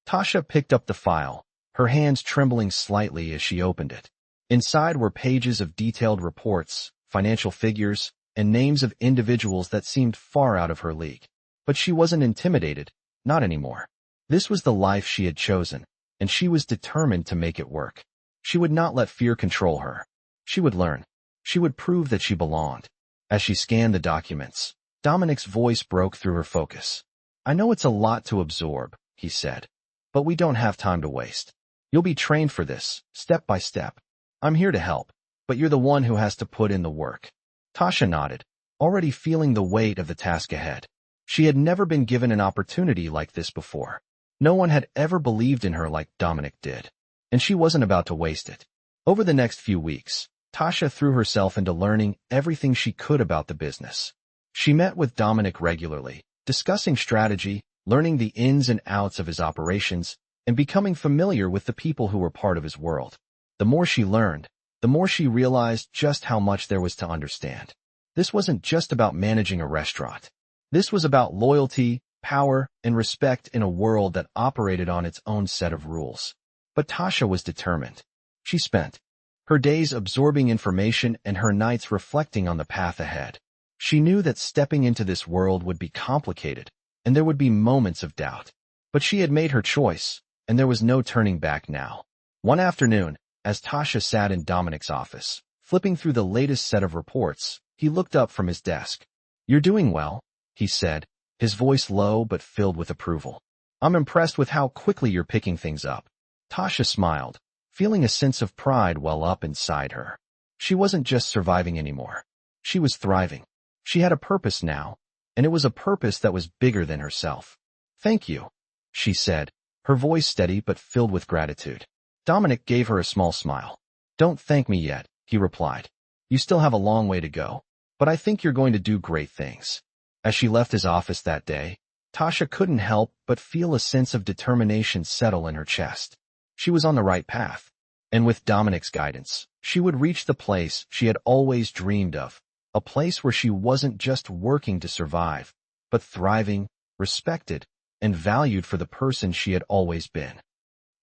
Tasha picked up the file, her hands trembling slightly as she opened it. Inside were pages of detailed reports, financial figures, and names of individuals that seemed far out of her league. But she wasn't intimidated, not anymore. This was the life she had chosen, and she was determined to make it work. She would not let fear control her. She would learn. She would prove that she belonged. As she scanned the documents, Dominic's voice broke through her focus. "I know it's a lot to absorb," he said, "but we don't have time to waste. You'll be trained for this, step by step. I'm here to help, but you're the one who has to put in the work." Tasha nodded, already feeling the weight of the task ahead. She had never been given an opportunity like this before. No one had ever believed in her like Dominic did, and she wasn't about to waste it. Over the next few weeks, Tasha threw herself into learning everything she could about the business. She met with Dominic regularly, discussing strategy, learning the ins and outs of his operations, and becoming familiar with the people who were part of his world. The more she learned, the more she realized just how much there was to understand. This wasn't just about managing a restaurant. This was about loyalty, power, and respect in a world that operated on its own set of rules. But Tasha was determined. She spent her days absorbing information and her nights reflecting on the path ahead. She knew that stepping into this world would be complicated, and there would be moments of doubt. But she had made her choice, and there was no turning back now. One afternoon, as Tasha sat in Dominic's office, flipping through the latest set of reports, he looked up from his desk. "You're doing well," he said, his voice low but filled with approval. "I'm impressed with how quickly you're picking things up." Tasha smiled, feeling a sense of pride well up inside her. She wasn't just surviving anymore. She was thriving. She had a purpose now, and it was a purpose that was bigger than herself. "Thank you," she said, her voice steady but filled with gratitude. Dominic gave her a small smile. "Don't thank me yet," he replied. "You still have a long way to go, but I think you're going to do great things." As she left his office that day, Tasha couldn't help but feel a sense of determination settle in her chest. She was on the right path, and with Dominic's guidance, she would reach the place she had always dreamed of, a place where she wasn't just working to survive, but thriving, respected, and valued for the person she had always been.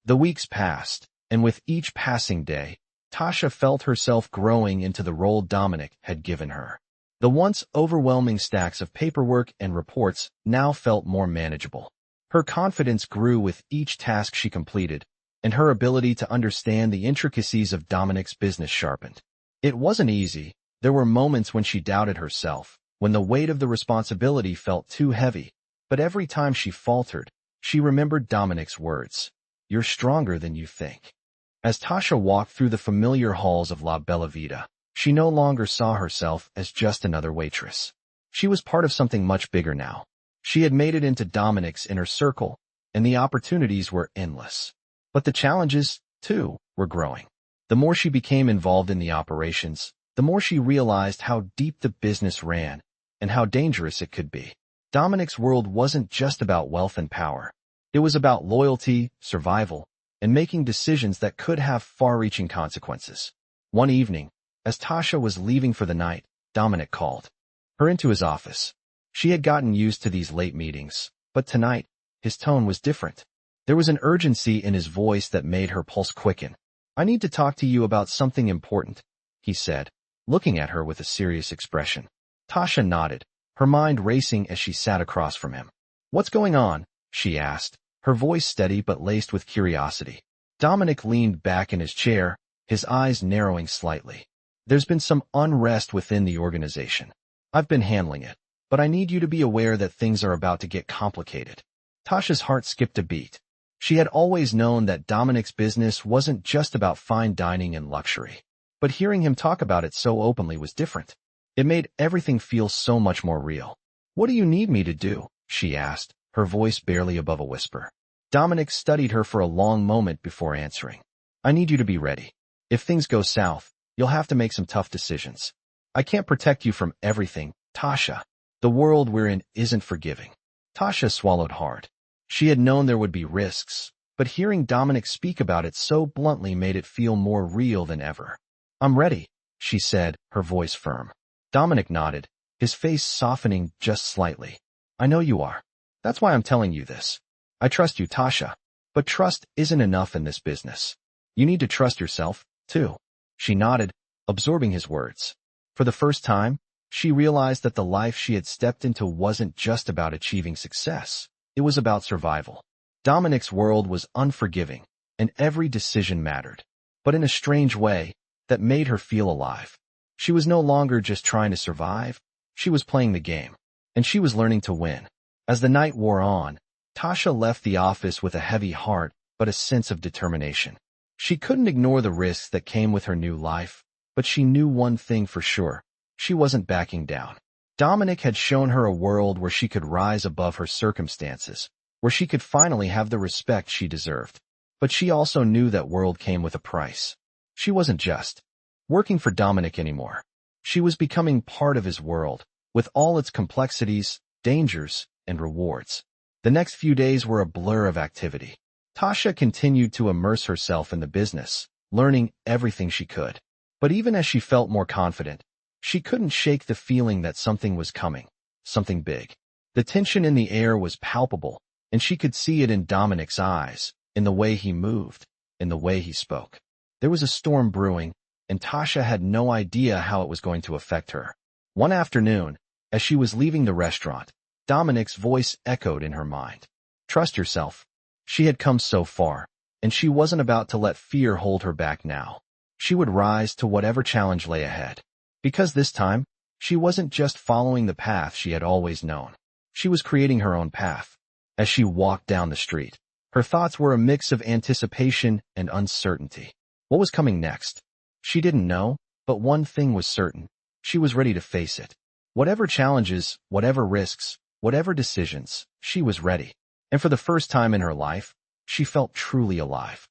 The weeks passed, and with each passing day, Tasha felt herself growing into the role Dominic had given her. The once overwhelming stacks of paperwork and reports now felt more manageable. Her confidence grew with each task she completed, and her ability to understand the intricacies of Dominic's business sharpened. It wasn't easy. There were moments when she doubted herself, when the weight of the responsibility felt too heavy, but every time she faltered, she remembered Dominic's words, "You're stronger than you think." As Tasha walked through the familiar halls of La Bella Vita, she no longer saw herself as just another waitress. She was part of something much bigger now. She had made it into Dominic's inner circle, and the opportunities were endless. But the challenges, too, were growing. The more she became involved in the operations, the more she realized how deep the business ran and how dangerous it could be. Dominic's world wasn't just about wealth and power. It was about loyalty, survival, and making decisions that could have far-reaching consequences. One evening, as Tasha was leaving for the night, Dominic called her into his office. She had gotten used to these late meetings, but tonight, his tone was different. There was an urgency in his voice that made her pulse quicken. "I need to talk to you about something important," he said, looking at her with a serious expression. Tasha nodded, her mind racing as she sat across from him. "What's going on?" she asked, her voice steady but laced with curiosity. Dominic leaned back in his chair, his eyes narrowing slightly. "There's been some unrest within the organization. I've been handling it, but I need you to be aware that things are about to get complicated." Tasha's heart skipped a beat. She had always known that Dominic's business wasn't just about fine dining and luxury, but hearing him talk about it so openly was different. It made everything feel so much more real. "What do you need me to do?" she asked, her voice barely above a whisper. Dominic studied her for a long moment before answering. "I need you to be ready. If things go south, you'll have to make some tough decisions. I can't protect you from everything, Tasha. The world we're in isn't forgiving." Tasha swallowed hard. She had known there would be risks, but hearing Dominic speak about it so bluntly made it feel more real than ever. "I'm ready," she said, her voice firm. Dominic nodded, his face softening just slightly. "I know you are. That's why I'm telling you this. I trust you, Tasha. But trust isn't enough in this business. You need to trust yourself, too." She nodded, absorbing his words. For the first time, she realized that the life she had stepped into wasn't just about achieving success. It was about survival. Dominic's world was unforgiving, and every decision mattered. But in a strange way, that made her feel alive. She was no longer just trying to survive. She was playing the game, and she was learning to win. As the night wore on, Tasha left the office with a heavy heart but a sense of determination. She couldn't ignore the risks that came with her new life, but she knew one thing for sure. She wasn't backing down. Dominic had shown her a world where she could rise above her circumstances, where she could finally have the respect she deserved. But she also knew that world came with a price. She wasn't just working for Dominic anymore. She was becoming part of his world, with all its complexities, dangers, and rewards. The next few days were a blur of activity. Tasha continued to immerse herself in the business, learning everything she could. But even as she felt more confident, she couldn't shake the feeling that something was coming, something big. The tension in the air was palpable, and she could see it in Dominic's eyes, in the way he moved, in the way he spoke. There was a storm brewing, and Tasha had no idea how it was going to affect her. One afternoon, as she was leaving the restaurant, Dominic's voice echoed in her mind. "Trust yourself." She had come so far, and she wasn't about to let fear hold her back now. She would rise to whatever challenge lay ahead. Because this time, she wasn't just following the path she had always known. She was creating her own path. As she walked down the street, her thoughts were a mix of anticipation and uncertainty. What was coming next? She didn't know, but one thing was certain. She was ready to face it. Whatever challenges, whatever risks, whatever decisions, she was ready. And for the first time in her life, she felt truly alive.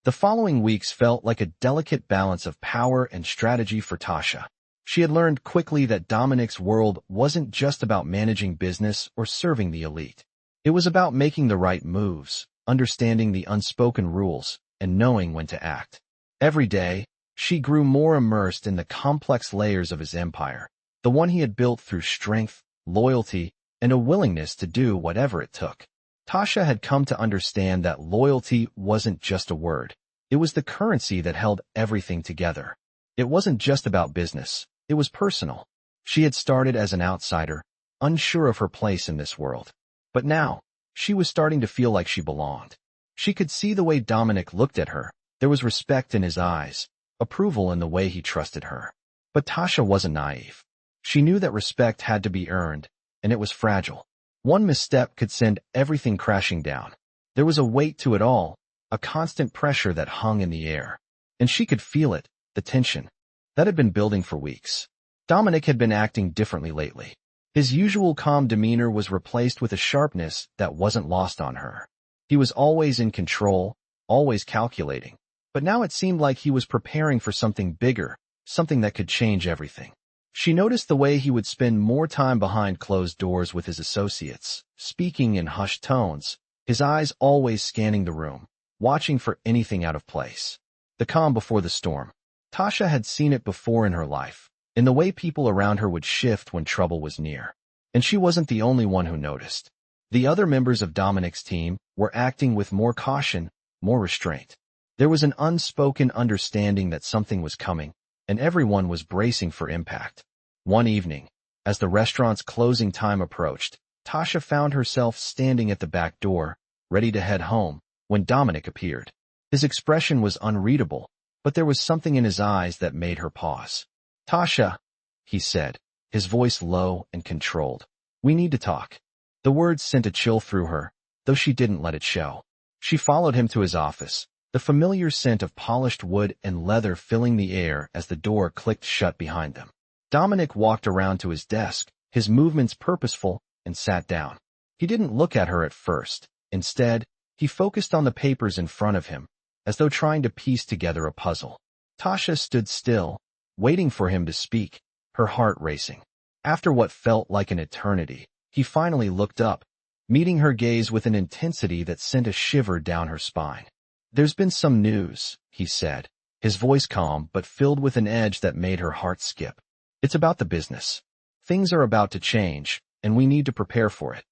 The following weeks felt like a delicate balance of power and strategy for Tasha. She had learned quickly that Dominic's world wasn't just about managing business or serving the elite. It was about making the right moves, understanding the unspoken rules, and knowing when to act. Every day, she grew more immersed in the complex layers of his empire, the one he had built through strength, loyalty, and a willingness to do whatever it took. Tasha had come to understand that loyalty wasn't just a word. It was the currency that held everything together. It wasn't just about business. It was personal. She had started as an outsider, unsure of her place in this world. But now, she was starting to feel like she belonged. She could see the way Dominic looked at her. There was respect in his eyes, approval in the way he trusted her. But Tasha wasn't naive. She knew that respect had to be earned, and it was fragile. One misstep could send everything crashing down. There was a weight to it all, a constant pressure that hung in the air. And she could feel it, the tension. That had been building for weeks. Dominic had been acting differently lately. His usual calm demeanor was replaced with a sharpness that wasn't lost on her. He was always in control, always calculating. But now it seemed like he was preparing for something bigger, something that could change everything. She noticed the way he would spend more time behind closed doors with his associates, speaking in hushed tones, his eyes always scanning the room, watching for anything out of place. The calm before the storm. Tasha had seen it before in her life, in the way people around her would shift when trouble was near. And she wasn't the only one who noticed. The other members of Dominic's team were acting with more caution, more restraint. There was an unspoken understanding that something was coming, and everyone was bracing for impact. One evening, as the restaurant's closing time approached, Tasha found herself standing at the back door, ready to head home, when Dominic appeared. His expression was unreadable, but there was something in his eyes that made her pause. "Tasha," he said, his voice low and controlled. "We need to talk." The words sent a chill through her, though she didn't let it show. She followed him to his office, the familiar scent of polished wood and leather filling the air as the door clicked shut behind them. Dominic walked around to his desk, his movements purposeful, and sat down. He didn't look at her at first. Instead, he focused on the papers in front of him, as though trying to piece together a puzzle. Tasha stood still, waiting for him to speak, her heart racing. After what felt like an eternity, he finally looked up, meeting her gaze with an intensity that sent a shiver down her spine. "There's been some news," he said, his voice calm but filled with an edge that made her heart skip. "It's about the business. Things are about to change, and we need to prepare for it."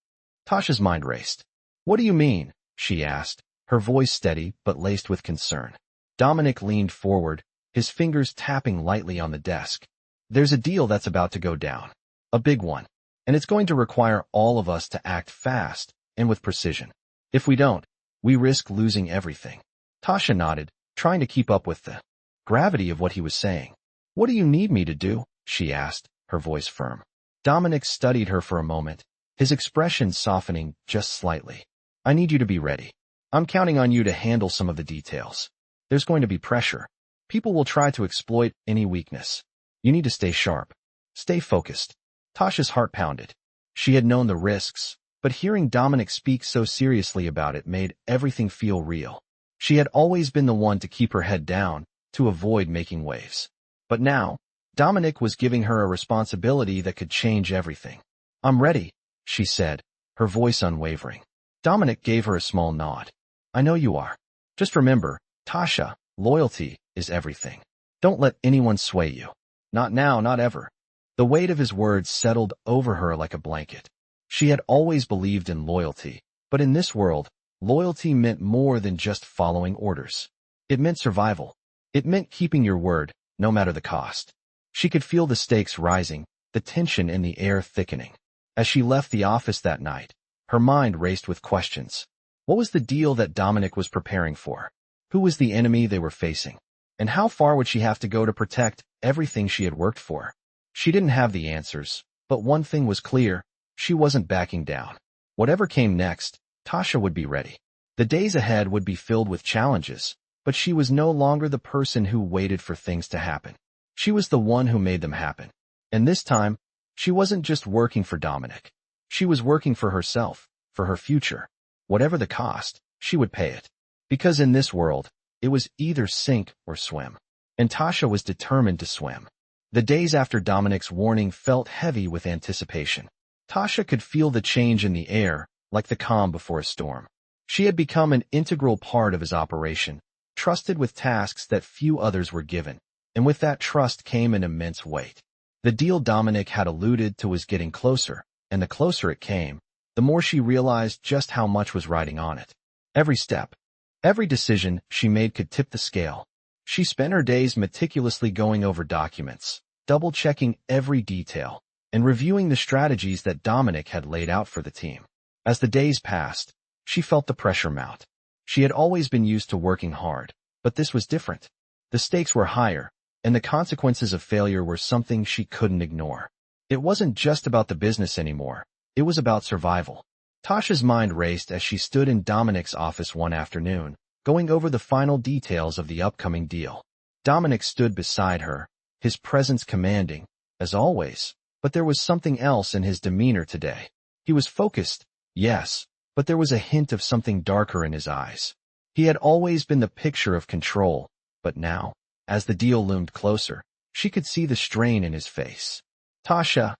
Tasha's mind raced. "What do you mean?" she asked, her voice steady but laced with concern. Dominic leaned forward, his fingers tapping lightly on the desk. "There's a deal that's about to go down. A big one. And it's going to require all of us to act fast and with precision. If we don't, we risk losing everything." Tasha nodded, trying to keep up with the gravity of what he was saying. "What do you need me to do?" she asked, her voice firm. Dominic studied her for a moment, his expression softening just slightly. "I need you to be ready. I'm counting on you to handle some of the details. There's going to be pressure. People will try to exploit any weakness. You need to stay sharp. Stay focused." Tasha's heart pounded. She had known the risks, but hearing Dominic speak so seriously about it made everything feel real. She had always been the one to keep her head down, to avoid making waves. But now, Dominic was giving her a responsibility that could change everything. "I'm ready," she said, her voice unwavering. Dominic gave her a small nod. "I know you are. Just remember, Tasha, loyalty is everything. Don't let anyone sway you. Not now, not ever." The weight of his words settled over her like a blanket. She had always believed in loyalty, but in this world, loyalty meant more than just following orders. It meant survival. It meant keeping your word, no matter the cost. She could feel the stakes rising, the tension in the air thickening. As she left the office that night, her mind raced with questions. What was the deal that Dominic was preparing for? Who was the enemy they were facing? And how far would she have to go to protect everything she had worked for? She didn't have the answers, but one thing was clear, she wasn't backing down. Whatever came next, Tasha would be ready. The days ahead would be filled with challenges, but she was no longer the person who waited for things to happen. She was the one who made them happen. And this time, She wasn't just working for Dominic. She was working for herself, for her future. Whatever the cost, she would pay it. Because in this world, it was either sink or swim. And Tasha was determined to swim. The days after Dominic's warning felt heavy with anticipation. Tasha could feel the change in the air, like the calm before a storm. She had become an integral part of his operation, trusted with tasks that few others were given, and with that trust came an immense weight. The deal Dominic had alluded to was getting closer, and the closer it came, the more she realized just how much was riding on it. Every step, every decision she made could tip the scale. She spent her days meticulously going over documents, double-checking every detail, and reviewing the strategies that Dominic had laid out for the team. As the days passed, she felt the pressure mount. She had always been used to working hard, but this was different. The stakes were higher, and the consequences of failure were something she couldn't ignore. It wasn't just about the business anymore. It was about survival. Tasha's mind raced as she stood in Dominic's office one afternoon, going over the final details of the upcoming deal. Dominic stood beside her, his presence commanding, as always, but there was something else in his demeanor today. He was focused, yes, but there was a hint of something darker in his eyes. He had always been the picture of control, but now, as the deal loomed closer, she could see the strain in his face. "Tasha,"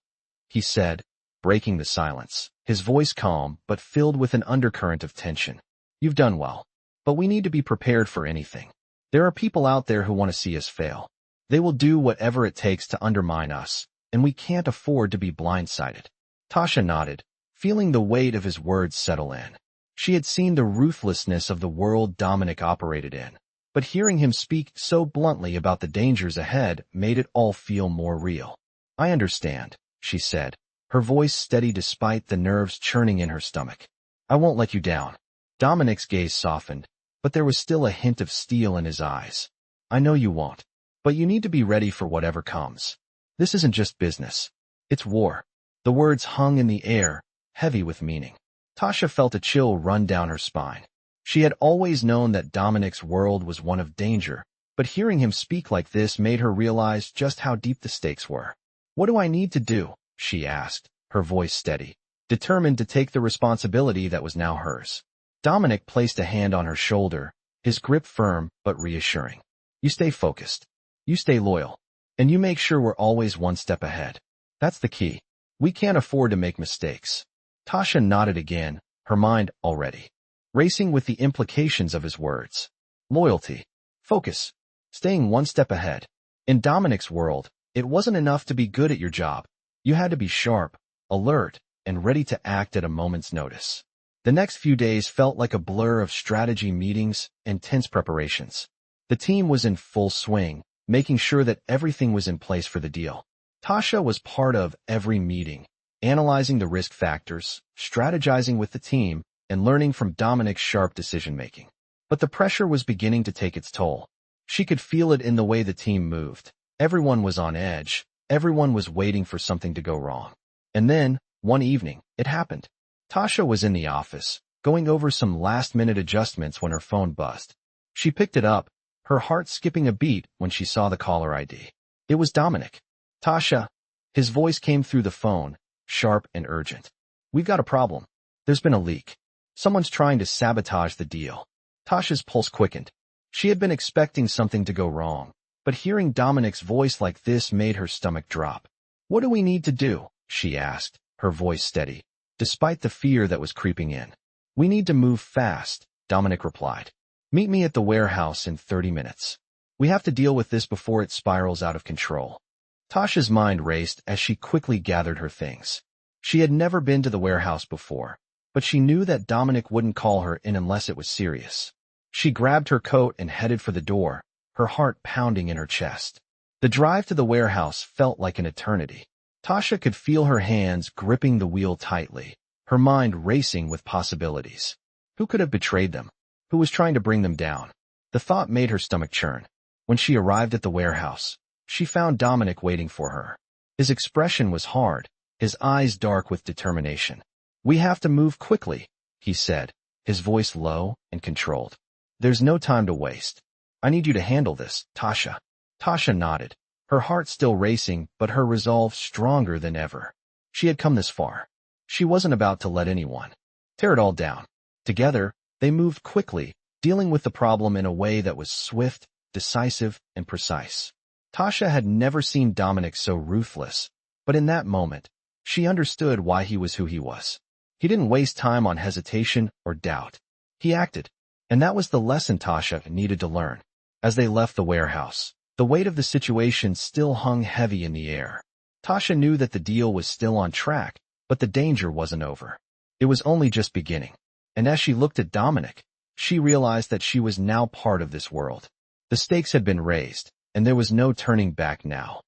he said, breaking the silence, his voice calm but filled with an undercurrent of tension. "You've done well. But we need to be prepared for anything. There are people out there who want to see us fail. They will do whatever it takes to undermine us, and we can't afford to be blindsided." Tasha nodded, feeling the weight of his words settle in. She had seen the ruthlessness of the world Dominic operated in, but hearing him speak so bluntly about the dangers ahead made it all feel more real. "I understand," she said, her voice steady despite the nerves churning in her stomach. "I won't let you down." Dominic's gaze softened, but there was still a hint of steel in his eyes. "I know you won't, but you need to be ready for whatever comes. This isn't just business. It's war." The words hung in the air, heavy with meaning. Tasha felt a chill run down her spine. She had always known that Dominic's world was one of danger, but hearing him speak like this made her realize just how deep the stakes were. "What do I need to do?" she asked, her voice steady, determined to take the responsibility that was now hers. Dominic placed a hand on her shoulder, his grip firm but reassuring. "You stay focused. You stay loyal. And you make sure we're always one step ahead. That's the key. We can't afford to make mistakes." Tasha nodded again, her mind already racing with the implications of his words. Loyalty. Focus. Staying one step ahead. In Dominic's world, it wasn't enough to be good at your job. You had to be sharp, alert, and ready to act at a moment's notice. The next few days felt like a blur of strategy meetings and tense preparations. The team was in full swing, making sure that everything was in place for the deal. Tasha was part of every meeting, analyzing the risk factors, strategizing with the team, and learning from Dominic's sharp decision-making. But the pressure was beginning to take its toll. She could feel it in the way the team moved. Everyone was on edge. Everyone was waiting for something to go wrong. And then, one evening, it happened. Tasha was in the office, going over some last-minute adjustments when her phone buzzed. She picked it up, her heart skipping a beat when she saw the caller ID. It was Dominic. "Tasha." His voice came through the phone, sharp and urgent. "We've got a problem. There's been a leak. Someone's trying to sabotage the deal." Tasha's pulse quickened. She had been expecting something to go wrong, but hearing Dominic's voice like this made her stomach drop. "What do we need to do?" she asked, her voice steady, despite the fear that was creeping in. "We need to move fast," Dominic replied. "Meet me at the warehouse in 30 minutes. We have to deal with this before it spirals out of control." Tasha's mind raced as she quickly gathered her things. She had never been to the warehouse before, but she knew that Dominic wouldn't call her in unless it was serious. She grabbed her coat and headed for the door, her heart pounding in her chest. The drive to the warehouse felt like an eternity. Tasha could feel her hands gripping the wheel tightly, her mind racing with possibilities. Who could have betrayed them? Who was trying to bring them down? The thought made her stomach churn. When she arrived at the warehouse, she found Dominic waiting for her. His expression was hard, his eyes dark with determination. "We have to move quickly," he said, his voice low and controlled. "There's no time to waste. I need you to handle this, Tasha." Tasha nodded, her heart still racing but her resolve stronger than ever. She had come this far. She wasn't about to let anyone tear it all down. Together, they moved quickly, dealing with the problem in a way that was swift, decisive, and precise. Tasha had never seen Dominic so ruthless, but in that moment, she understood why he was who he was. He didn't waste time on hesitation or doubt. He acted, and that was the lesson Tasha needed to learn. As they left the warehouse, the weight of the situation still hung heavy in the air. Tasha knew that the deal was still on track, but the danger wasn't over. It was only just beginning. And as she looked at Dominic, she realized that she was now part of this world. The stakes had been raised, and there was no turning back now.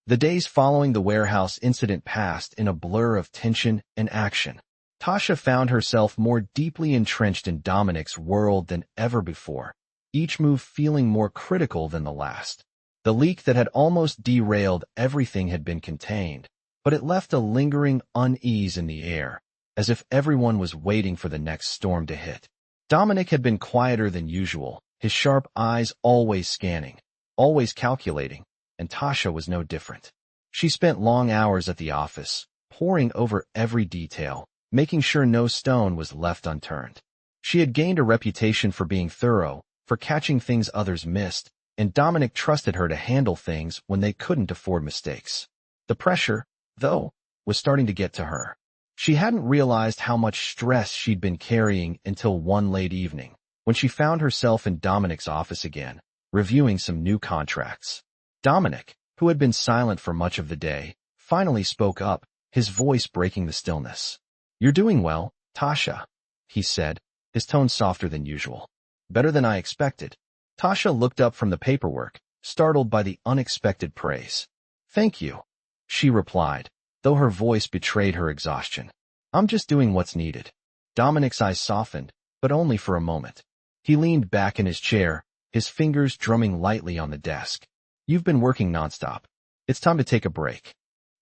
The days following the warehouse incident passed in a blur of tension and action. Tasha found herself more deeply entrenched in Dominic's world than ever before, each move feeling more critical than the last. The leak that had almost derailed everything had been contained, but it left a lingering unease in the air, as if everyone was waiting for the next storm to hit. Dominic had been quieter than usual, his sharp eyes always scanning, always calculating, and Tasha was no different. She spent long hours at the office, poring over every detail, making sure no stone was left unturned. She had gained a reputation for being thorough, for catching things others missed, and Dominic trusted her to handle things when they couldn't afford mistakes. The pressure, though, was starting to get to her. She hadn't realized how much stress she'd been carrying until one late evening, when she found herself in Dominic's office again, reviewing some new contracts. Dominic, who had been silent for much of the day, finally spoke up, his voice breaking the stillness. "You're doing well, Tasha," he said, his tone softer than usual. "Better than I expected." Tasha looked up from the paperwork, startled by the unexpected praise. "Thank you," she replied, though her voice betrayed her exhaustion. "I'm just doing what's needed." Dominic's eyes softened, but only for a moment. He leaned back in his chair, his fingers drumming lightly on the desk. "You've been working nonstop. It's time to take a break."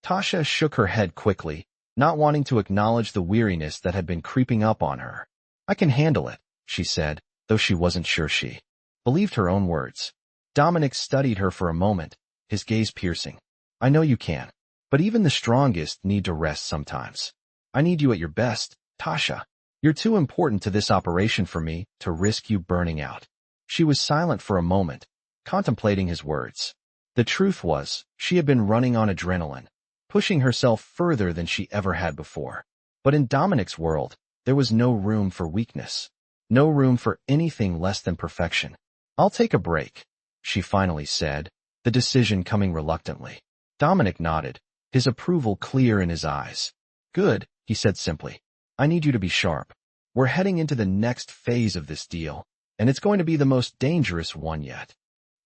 Tasha shook her head quickly, not wanting to acknowledge the weariness that had been creeping up on her. "I can handle it," she said, though she wasn't sure she believed her own words. Dominic studied her for a moment, his gaze piercing. "I know you can, but even the strongest need to rest sometimes. I need you at your best, Tasha. You're too important to this operation for me to risk you burning out." She was silent for a moment, contemplating his words. The truth was, she had been running on adrenaline, pushing herself further than she ever had before. But in Dominic's world, there was no room for weakness, no room for anything less than perfection. "I'll take a break," she finally said, the decision coming reluctantly. Dominic nodded, his approval clear in his eyes. "Good," he said simply. "I need you to be sharp. We're heading into the next phase of this deal, and it's going to be the most dangerous one yet."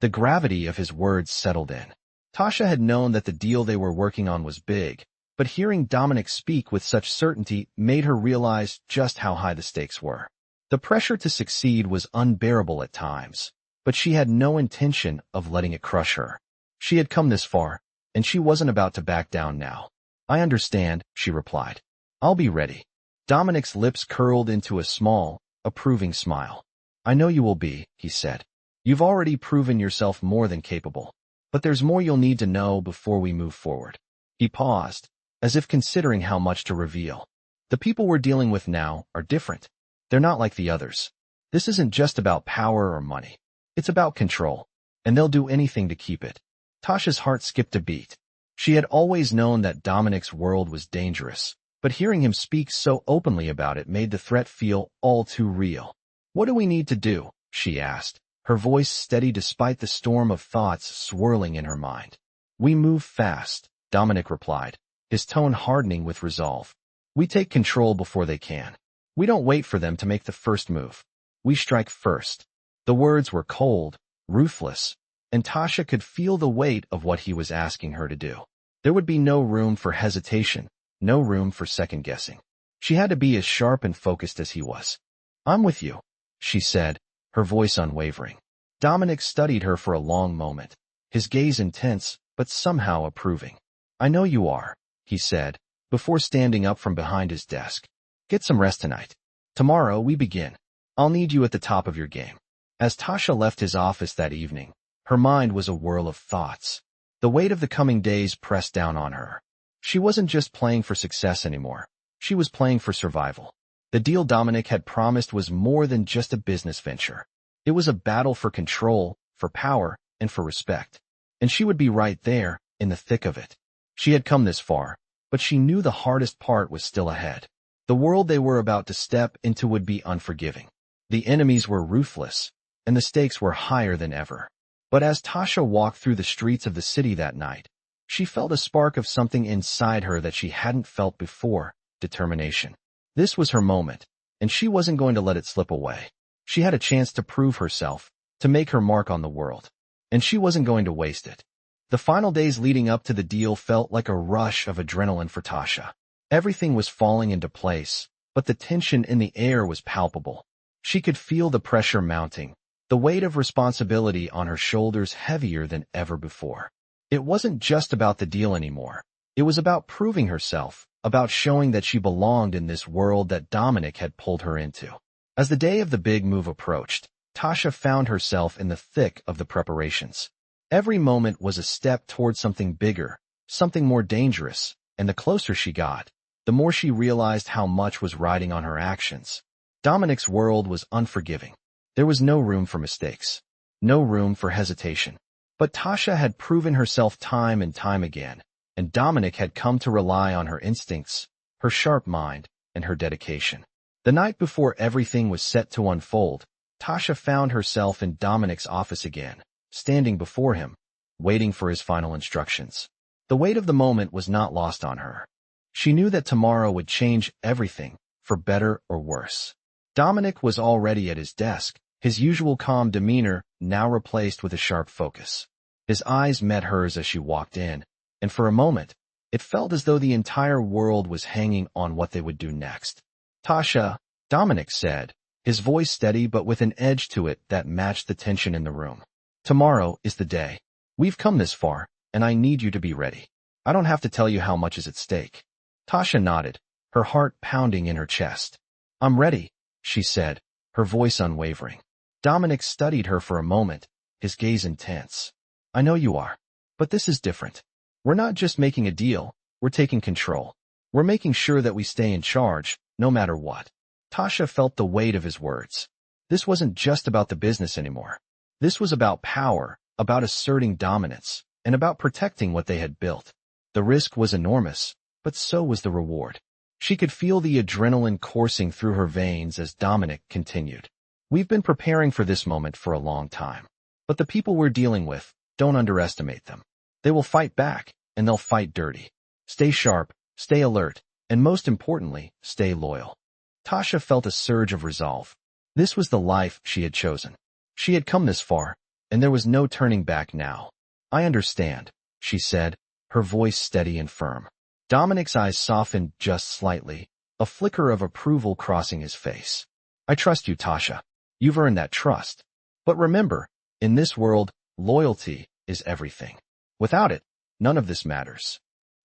The gravity of his words settled in. Tasha had known that the deal they were working on was big, but hearing Dominic speak with such certainty made her realize just how high the stakes were. The pressure to succeed was unbearable at times, but she had no intention of letting it crush her. She had come this far, and she wasn't about to back down now. "I understand," she replied. "I'll be ready." Dominic's lips curled into a small, approving smile. "I know you will be," he said. "You've already proven yourself more than capable. But there's more you'll need to know before we move forward." He paused, as if considering how much to reveal. "The people we're dealing with now are different. They're not like the others. This isn't just about power or money. It's about control, and they'll do anything to keep it." Tasha's heart skipped a beat. She had always known that Dominic's world was dangerous, but hearing him speak so openly about it made the threat feel all too real. "What do we need to do?" she asked, her voice steady despite the storm of thoughts swirling in her mind. "We move fast," Dominic replied, his tone hardening with resolve. "We take control before they can. We don't wait for them to make the first move. We strike first." The words were cold, ruthless, and Tasha could feel the weight of what he was asking her to do. There would be no room for hesitation, no room for second-guessing. She had to be as sharp and focused as he was. "I'm with you," she said, her voice unwavering. Dominic studied her for a long moment, his gaze intense, but somehow approving. "I know you are," he said, before standing up from behind his desk. "Get some rest tonight. Tomorrow we begin. I'll need you at the top of your game." As Tasha left his office that evening, her mind was a whirl of thoughts. The weight of the coming days pressed down on her. She wasn't just playing for success anymore. She was playing for survival. The deal Dominic had promised was more than just a business venture. It was a battle for control, for power, and for respect. And she would be right there, in the thick of it. She had come this far, but she knew the hardest part was still ahead. The world they were about to step into would be unforgiving. The enemies were ruthless, and the stakes were higher than ever. But as Tasha walked through the streets of the city that night, she felt a spark of something inside her that she hadn't felt before: determination. This was her moment, and she wasn't going to let it slip away. She had a chance to prove herself, to make her mark on the world, and she wasn't going to waste it. The final days leading up to the deal felt like a rush of adrenaline for Tasha. Everything was falling into place, but the tension in the air was palpable. She could feel the pressure mounting, the weight of responsibility on her shoulders heavier than ever before. It wasn't just about the deal anymore. It was about proving herself, about showing that she belonged in this world that Dominic had pulled her into. As the day of the big move approached, Tasha found herself in the thick of the preparations. Every moment was a step toward something bigger, something more dangerous, and the closer she got, the more she realized how much was riding on her actions. Dominic's world was unforgiving. There was no room for mistakes, no room for hesitation. But Tasha had proven herself time and time again, and Dominic had come to rely on her instincts, her sharp mind, and her dedication. The night before everything was set to unfold, Tasha found herself in Dominic's office again, standing before him, waiting for his final instructions. The weight of the moment was not lost on her. She knew that tomorrow would change everything, for better or worse. Dominic was already at his desk, his usual calm demeanor now replaced with a sharp focus. His eyes met hers as she walked in, and for a moment, it felt as though the entire world was hanging on what they would do next. "Tasha," Dominic said, his voice steady but with an edge to it that matched the tension in the room. "Tomorrow is the day. We've come this far, and I need you to be ready. I don't have to tell you how much is at stake." Tasha nodded, her heart pounding in her chest. "I'm ready," she said, her voice unwavering. Dominic studied her for a moment, his gaze intense. "I know you are. But this is different. We're not just making a deal, we're taking control. We're making sure that we stay in charge, no matter what." Tasha felt the weight of his words. This wasn't just about the business anymore. This was about power, about asserting dominance, and about protecting what they had built. The risk was enormous, but so was the reward. She could feel the adrenaline coursing through her veins as Dominic continued. "We've been preparing for this moment for a long time. But the people we're dealing with, don't underestimate them. They will fight back, and they'll fight dirty. Stay sharp, stay alert, and most importantly, stay loyal." Tasha felt a surge of resolve. This was the life she had chosen. She had come this far, and there was no turning back now. "I understand," she said, her voice steady and firm. Dominic's eyes softened just slightly, a flicker of approval crossing his face. "I trust you, Tasha. You've earned that trust. But remember, in this world, loyalty is everything. Without it, none of this matters."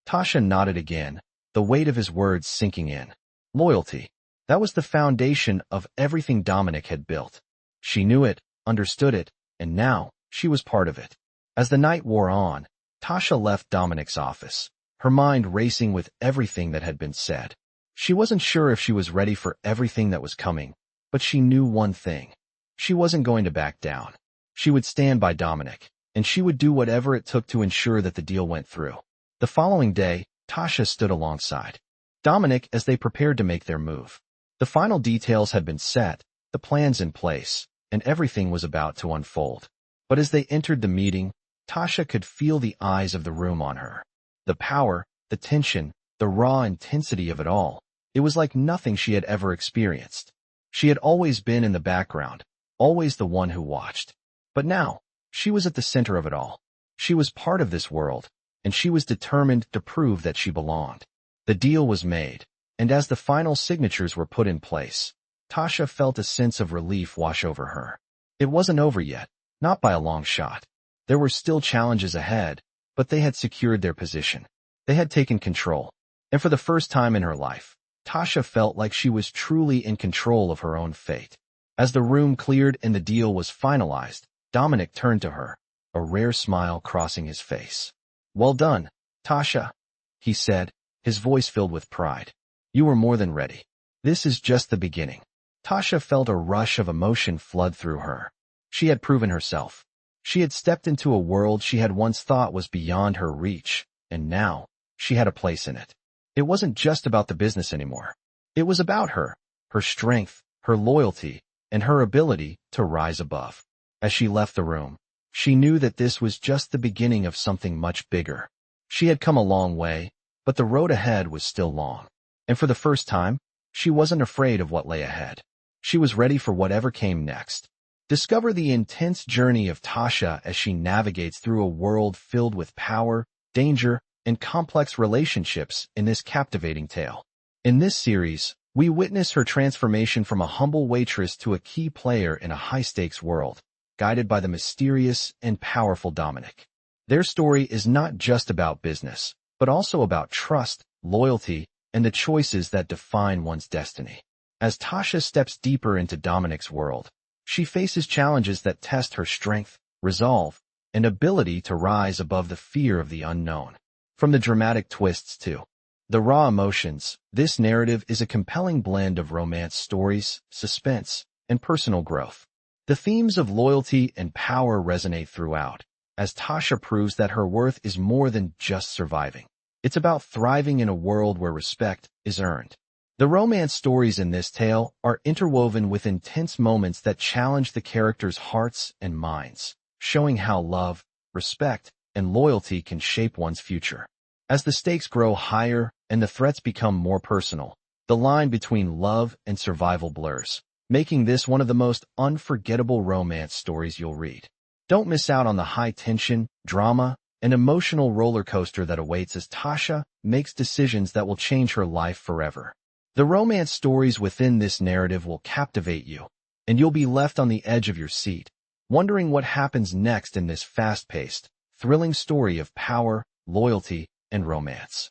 Tasha nodded again, the weight of his words sinking in. Loyalty. That was the foundation of everything Dominic had built. She knew it, understood it, and now, she was part of it. As the night wore on, Tasha left Dominic's office, her mind racing with everything that had been said. She wasn't sure if she was ready for everything that was coming, but she knew one thing. She wasn't going to back down. She would stand by Dominic, and she would do whatever it took to ensure that the deal went through. The following day, Tasha stood alongside Dominic as they prepared to make their move. The final details had been set, the plans in place, and everything was about to unfold. But as they entered the meeting, Tasha could feel the eyes of the room on her. The power, the tension, the raw intensity of it all. It was like nothing she had ever experienced. She had always been in the background, always the one who watched. But now, she was at the center of it all. She was part of this world, and she was determined to prove that she belonged. The deal was made, and as the final signatures were put in place, Tasha felt a sense of relief wash over her. It wasn't over yet, not by a long shot. There were still challenges ahead, but they had secured their position. They had taken control. And for the first time in her life, Tasha felt like she was truly in control of her own fate. As the room cleared and the deal was finalized, Dominic turned to her, a rare smile crossing his face. Well done, Tasha, he said, his voice filled with pride. You were more than ready. This is just the beginning. Tasha felt a rush of emotion flood through her. She had proven herself. She had stepped into a world she had once thought was beyond her reach, and now she had a place in it. It wasn't just about the business anymore. It was about her strength, her loyalty, and her ability to rise above. As she left the room, she knew that this was just the beginning of something much bigger. She had come a long way, but the road ahead was still long. And for the first time, she wasn't afraid of what lay ahead. She was ready for whatever came next. Discover the intense journey of Tasha as she navigates through a world filled with power, danger, and complex relationships in this captivating tale. In this series, we witness her transformation from a humble waitress to a key player in a high-stakes world, guided by the mysterious and powerful Dominic. Their story is not just about business, but also about trust, loyalty, and the choices that define one's destiny. As Tasha steps deeper into Dominic's world, she faces challenges that test her strength, resolve, and ability to rise above the fear of the unknown. From the dramatic twists to the raw emotions, this narrative is a compelling blend of romance stories, suspense, and personal growth. The themes of loyalty and power resonate throughout, as Tasha proves that her worth is more than just surviving. It's about thriving in a world where respect is earned. The romance stories in this tale are interwoven with intense moments that challenge the characters' hearts and minds, showing how love, respect, and loyalty can shape one's future. As the stakes grow higher and the threats become more personal, the line between love and survival blurs, making this one of the most unforgettable romance stories you'll read. Don't miss out on the high-tension, drama, and emotional roller coaster that awaits as Tasha makes decisions that will change her life forever. The romance stories within this narrative will captivate you, and you'll be left on the edge of your seat, wondering what happens next in this fast-paced, thrilling story of power, loyalty, and romance.